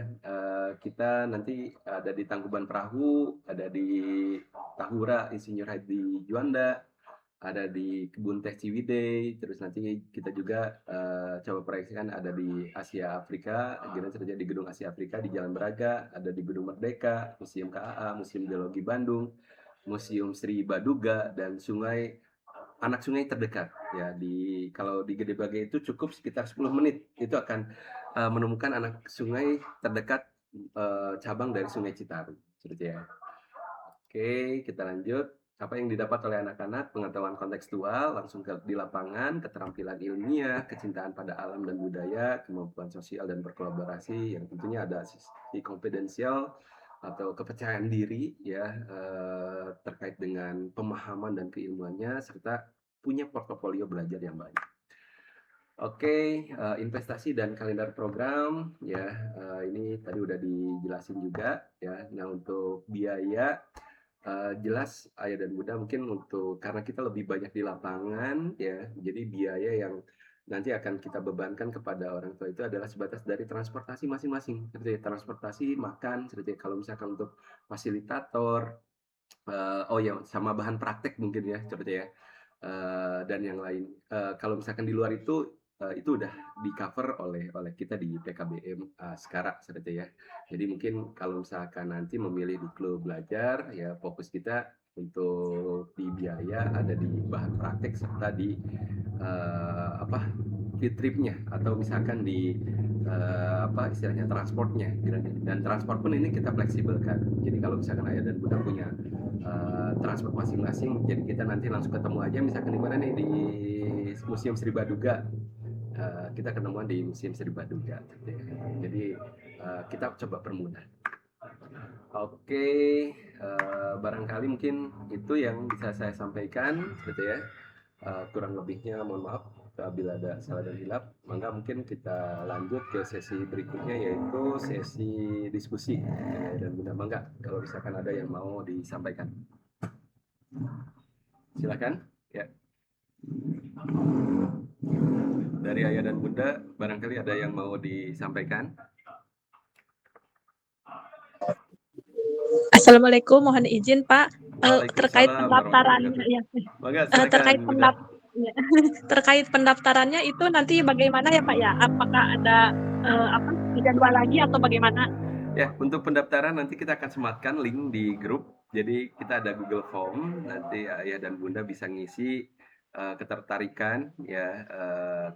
kita nanti ada di Tangkuban Perahu, ada di Tahura Insinyur Haji Juanda, ada di Kebun Teh Ciwidey, terus nanti kita juga coba proyeksikan ada di Asia Afrika, terjadi di Gedung Asia Afrika di Jalan Braga, ada di Gedung Merdeka, Museum KAA, Museum Geologi Bandung, Museum Sri Baduga, dan anak sungai terdekat ya. Kalau di Gede Bage itu cukup sekitar 10 menit itu akan menemukan anak sungai terdekat cabang dari Sungai Citarum seperti ya. Oke, kita lanjut. Apa yang didapat oleh anak-anak? Pengetahuan kontekstual langsung di lapangan, keterampilan ilmiah, kecintaan pada alam dan budaya, kemampuan sosial dan berkolaborasi, yang tentunya ada sisi konfidensial atau kepercayaan diri ya, terkait dengan pemahaman dan keilmuannya, serta punya portofolio belajar yang banyak. Oke, investasi dan kalender program ya, ini tadi udah dijelasin juga ya. Nah, untuk biaya jelas ayah dan bunda mungkin karena kita lebih banyak di lapangan ya, jadi biaya yang nanti akan kita bebankan kepada orang tua itu adalah sebatas dari transportasi masing-masing, seperti transportasi, makan, seperti kalau misalkan untuk fasilitator, sama bahan praktek mungkin ya, seperti ya, dan yang lain. Kalau misalkan di luar itu udah di cover oleh kita di PKBM sekarang seperti ya. Jadi mungkin kalau misalkan nanti memilih di klub belajar ya, fokus kita Untuk di biaya ada di bahan praktek serta di field tripnya atau misalkan di istilahnya transportnya gitu. Dan transport pun ini kita fleksibel kan. Jadi kalau misalkan ayah dan bunda punya transport masing-masing, jadi kita nanti langsung ketemu aja misalkan di mana nih di Museum Sri Baduga. Kita ketemuan di Museum Sri Baduga gitu ya. Jadi kita coba permudah. Oke, barangkali mungkin itu yang bisa saya sampaikan gitu ya. Kurang lebihnya mohon maaf apabila ada salah dan hilap. Maka mungkin kita lanjut ke sesi berikutnya, yaitu sesi diskusi dan bunda. Mangga kalau misalkan ada yang mau disampaikan, silakan ya. Dari ayah dan bunda barangkali ada yang mau disampaikan. Assalamualaikum, mohon izin Pak, terkait Waalaikumsalam pendaftarannya warahmatullahi ya, wabarakatuh. Mangga silakan bunda. terkait pendaftarannya itu nanti bagaimana ya Pak ya? Apakah ada jadwal lagi atau bagaimana? Ya, untuk pendaftaran nanti kita akan sematkan link di grup. Jadi kita ada Google Form, nanti ayah dan bunda bisa ngisi ketertarikan ya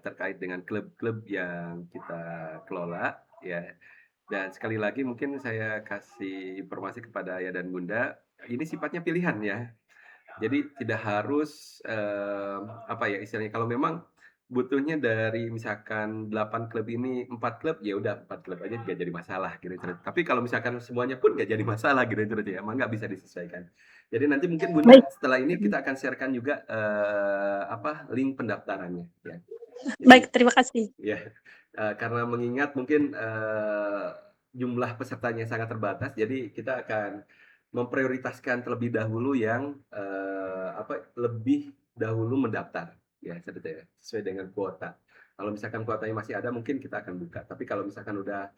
terkait dengan klub-klub yang kita kelola ya. Dan sekali lagi mungkin saya kasih informasi kepada ayah dan bunda, ini sifatnya pilihan ya. Jadi tidak harus istilahnya kalau memang butuhnya dari misalkan 8 klub ini 4 klub, ya udah 4 klub aja nggak jadi masalah gitu. Tapi kalau misalkan semuanya pun nggak jadi masalah gitu ya, emang nggak bisa disesuaikan. Jadi nanti mungkin bunda Baik, setelah ini kita akan sharekan juga link pendaftarannya ya. Jadi, baik, terima kasih. ya, karena mengingat mungkin jumlah pesertanya sangat terbatas, jadi kita akan memprioritaskan terlebih dahulu yang lebih dahulu mendaftar ya, sesuai dengan kuota. Kalau misalkan kuotanya masih ada, mungkin kita akan buka. Tapi kalau misalkan udah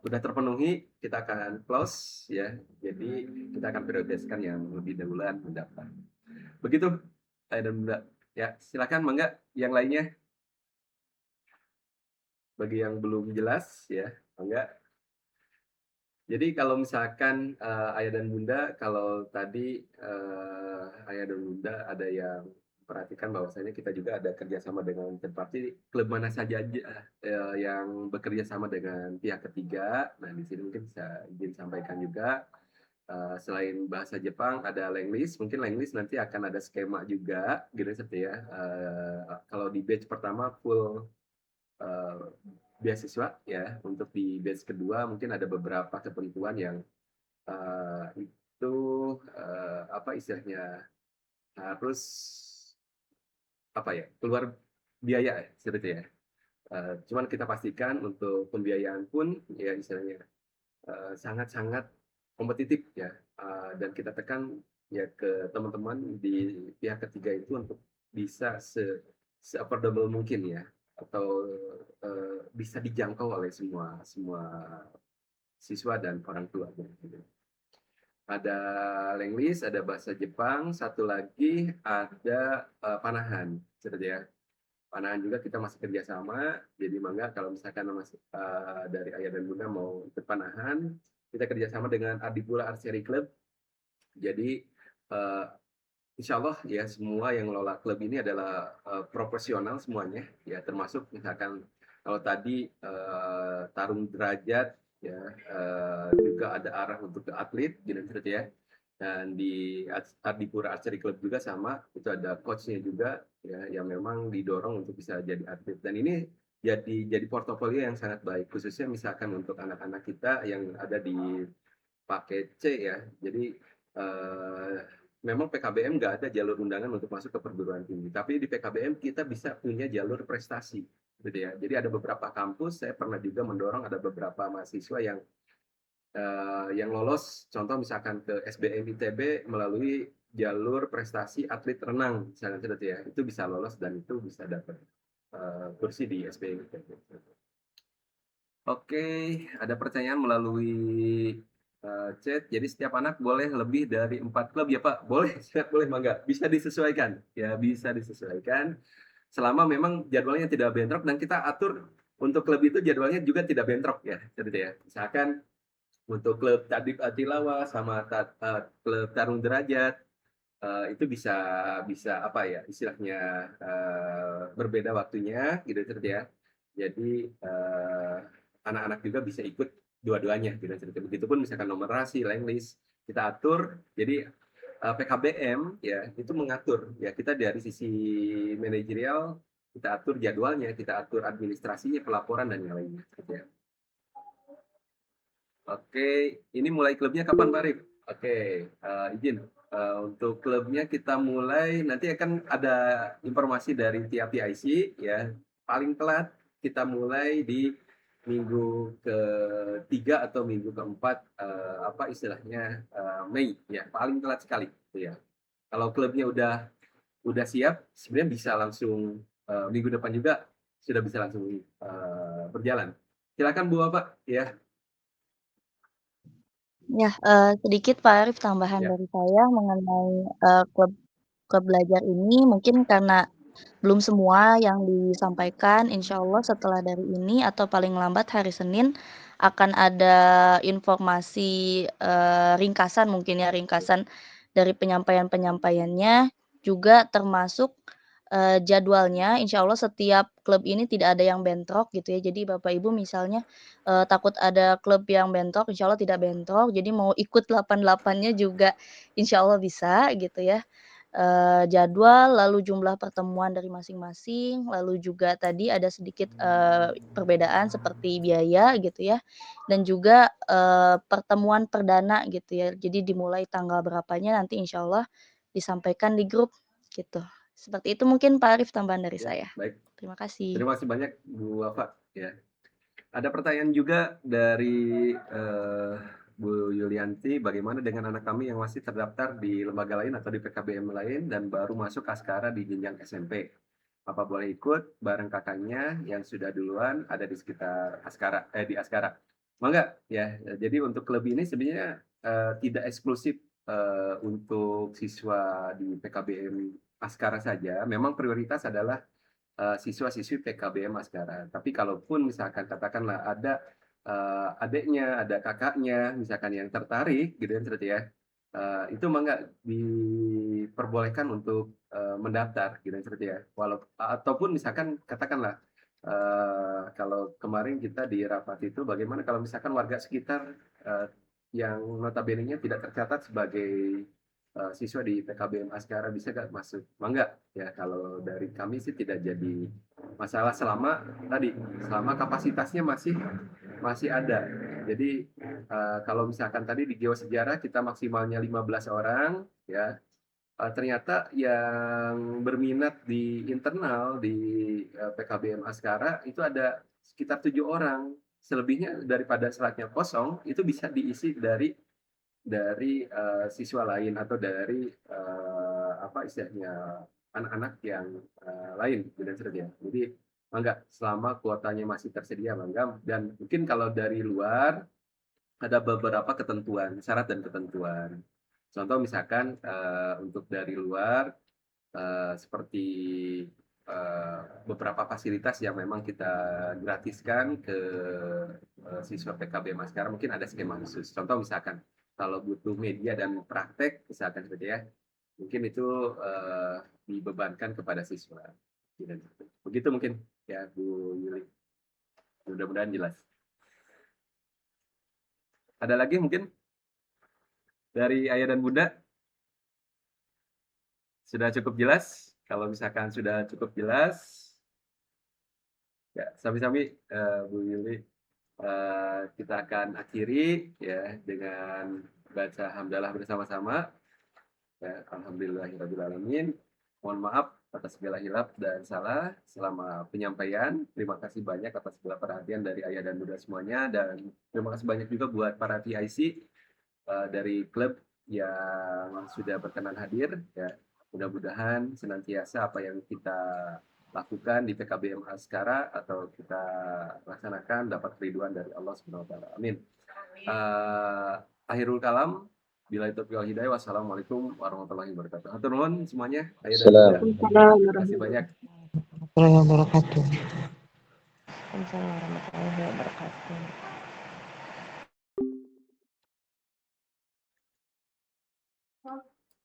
terpenuhi, kita akan close ya. Jadi kita akan prioritaskan yang lebih dahuluan mendaftar. Begitu, dan bunda. Ya, silakan mangga yang lainnya. Bagi yang belum jelas ya, mangga. Jadi kalau misalkan ayah dan bunda, kalau tadi ayah dan bunda ada yang perhatikan bahwasanya kita juga ada kerjasama dengan third party, klub mana saja yang bekerja sama dengan pihak ketiga. Nah di sini mungkin bisa izin sampaikan juga. Selain bahasa Jepang ada Langlist, mungkin Langlist nanti akan ada skema juga, gitu seperti ya. Kalau di batch pertama full beasiswa ya, untuk di batch kedua mungkin ada beberapa ketentuan yang itu istilahnya harus keluar biaya seperti ya. Cuman kita pastikan untuk pembiayaan pun ya istilahnya sangat-sangat kompetitif ya, dan kita tekan ya ke teman-teman di pihak ketiga itu untuk bisa se-affordable mungkin ya, atau bisa dijangkau oleh semua siswa dan orang tua gitu. Ada Langlist, ada bahasa Jepang, satu lagi ada Panahan seperti ya. Panahan juga kita masih kerjasama, jadi mangga kalau misalkan dari ayah dan bunda mau ikut Panahan, kita kerjasama dengan Ardipura Archery Club. Jadi insya Allah ya semua yang ngelola klub ini adalah profesional semuanya ya, termasuk misalkan kalau tadi tarung derajat ya, juga ada arah untuk ke atlet gitu ya. Dan di Ardipura Archery Club juga sama, itu ada coachnya juga ya, yang memang didorong untuk bisa jadi atlet. Dan ini jadi portofolio yang sangat baik, khususnya misalkan untuk anak-anak kita yang ada di paket C ya. Jadi memang PKBM nggak ada jalur undangan untuk masuk ke perguruan tinggi, tapi di PKBM kita bisa punya jalur prestasi gitu ya. Jadi ada beberapa kampus, saya pernah juga mendorong ada beberapa mahasiswa yang lolos, contoh misalkan ke SBM ITB melalui jalur prestasi atlet renang misalkan seperti ya, itu bisa lolos dan itu bisa dapat kursi di SBM ITB. Oke, ada pertanyaan melalui chat. Jadi setiap anak boleh lebih dari 4 klub ya Pak? Boleh, boleh mangga. Bisa disesuaikan ya, bisa disesuaikan selama memang jadwalnya tidak bentrok, dan kita atur untuk klub itu jadwalnya juga tidak bentrok ya, seperti ya. Misalkan Untuk klub Tadib Tilawah sama klub Tarung Derajat itu bisa bisa apa ya istilahnya berbeda waktunya gitu ya. Jadi anak-anak juga bisa ikut dua-duanya gitu cerita. Begitupun misalkan numerasi, list kita atur. Jadi PKBM ya itu mengatur ya kita dari sisi manajerial kita atur jadwalnya, kita atur administrasinya, pelaporan dan yang lainnya gitu ya. Oke, ini mulai klubnya kapan Pak Arif? Oke, izin. Untuk klubnya kita mulai, nanti akan ada informasi dari tiap PIC ya. Paling telat kita mulai di minggu ketiga atau minggu keempat, apa istilahnya Mei ya, paling telat sekali. Gitu ya. Kalau klubnya udah siap, sebenarnya bisa langsung minggu depan juga sudah bisa langsung berjalan. Silakan Bu Bapak ya. Ya, sedikit Pak Arif tambahan Ya. dari saya mengenai, klub klub belajar ini mungkin karena belum semua yang disampaikan, insya Allah setelah dari ini atau paling lambat hari Senin akan ada informasi, ringkasan mungkin ya, ringkasan dari penyampaian-penyampaiannya, juga termasuk, jadwalnya. Insya Allah setiap klub ini tidak ada yang bentrok gitu ya. Jadi Bapak Ibu misalnya, takut ada klub yang bentrok, insya Allah tidak bentrok. Jadi mau ikut 88-nya juga insya Allah bisa gitu ya. Jadwal, lalu jumlah pertemuan dari masing-masing, lalu juga tadi ada sedikit, perbedaan seperti biaya gitu ya, dan juga, pertemuan perdana gitu ya. Jadi dimulai tanggal berapanya nanti insya Allah disampaikan di grup gitu. Seperti itu mungkin Pak Arif tambahan dari Ya, saya. baik. Terima kasih. Terima kasih banyak Bu Wafa. Ya. Ada pertanyaan juga dari Bu Yulianti, bagaimana dengan anak kami yang masih terdaftar di lembaga lain atau di PKBM lain dan baru masuk Askara di jenjang SMP? Apa boleh ikut bareng kakaknya yang sudah duluan ada di sekitar Askara di Askara? Mangga ya. Jadi untuk klub ini sebenarnya tidak eksklusif untuk siswa di PKBM Askara saja. Memang prioritas adalah siswa-siswi PKBM Askara. Tapi kalaupun misalkan katakanlah ada adiknya, ada kakaknya, misalkan yang tertarik gitu ya, itu mangga diperbolehkan untuk mendaftar gitu ya. Ataupun misalkan katakanlah kalau kemarin kita di rapat itu bagaimana kalau misalkan warga sekitar yang notabene-nya tidak tercatat sebagai siswa di PKBM Askara bisa nggak masuk? Mangga ya kalau dari kami sih tidak jadi masalah selama kapasitasnya masih ada. Jadi kalau misalkan tadi di geosejarah kita maksimalnya 15 orang ya. Ternyata yang berminat di internal di PKBM Askara itu ada sekitar 7 orang. Selebihnya daripada slide-nya kosong itu bisa diisi dari siswa lain atau dari apa istilahnya anak-anak yang lain gitu ya. Jadi mangga selama kuotanya masih tersedia mangga, dan mungkin kalau dari luar ada beberapa ketentuan, syarat dan ketentuan. Contoh misalkan untuk dari luar seperti beberapa fasilitas yang memang kita gratiskan ke siswa PKBM Askara, mungkin ada skema khusus. Contoh misalkan kalau butuh media dan praktek misalkan seperti ya, mungkin itu dibebankan kepada siswa. Begitu mungkin ya Bu Yuli. Mudah-mudahan jelas. Ada lagi mungkin dari Ayah dan Bunda? Sudah cukup jelas? Kalau misalkan sudah cukup jelas, ya sami-sami Bu Yuli, kita akan akhiri ya dengan baca hamdalah bersama-sama. Ya, alhamdulillahirrahmanirrahim. Mohon maaf atas segala hilaf dan salah selama penyampaian. Terima kasih banyak atas segala perhatian dari Ayah dan Bunda semuanya, dan terima kasih banyak juga buat para PIC dari klub yang sudah berkenan hadir ya. Mudah-mudahan senantiasa apa yang kita lakukan di PKBM Askara atau kita laksanakan dapat keriduan dari Allah Subhanahu wa taala. Amin. Akhirul kalam, bila itu wal hidayah. Wassalamualaikum warahmatullahi wabarakatuh. Hatur nuhun semuanya. Terima kasih banyak. Waalaikumsalam warahmatullahi wabarakatuh.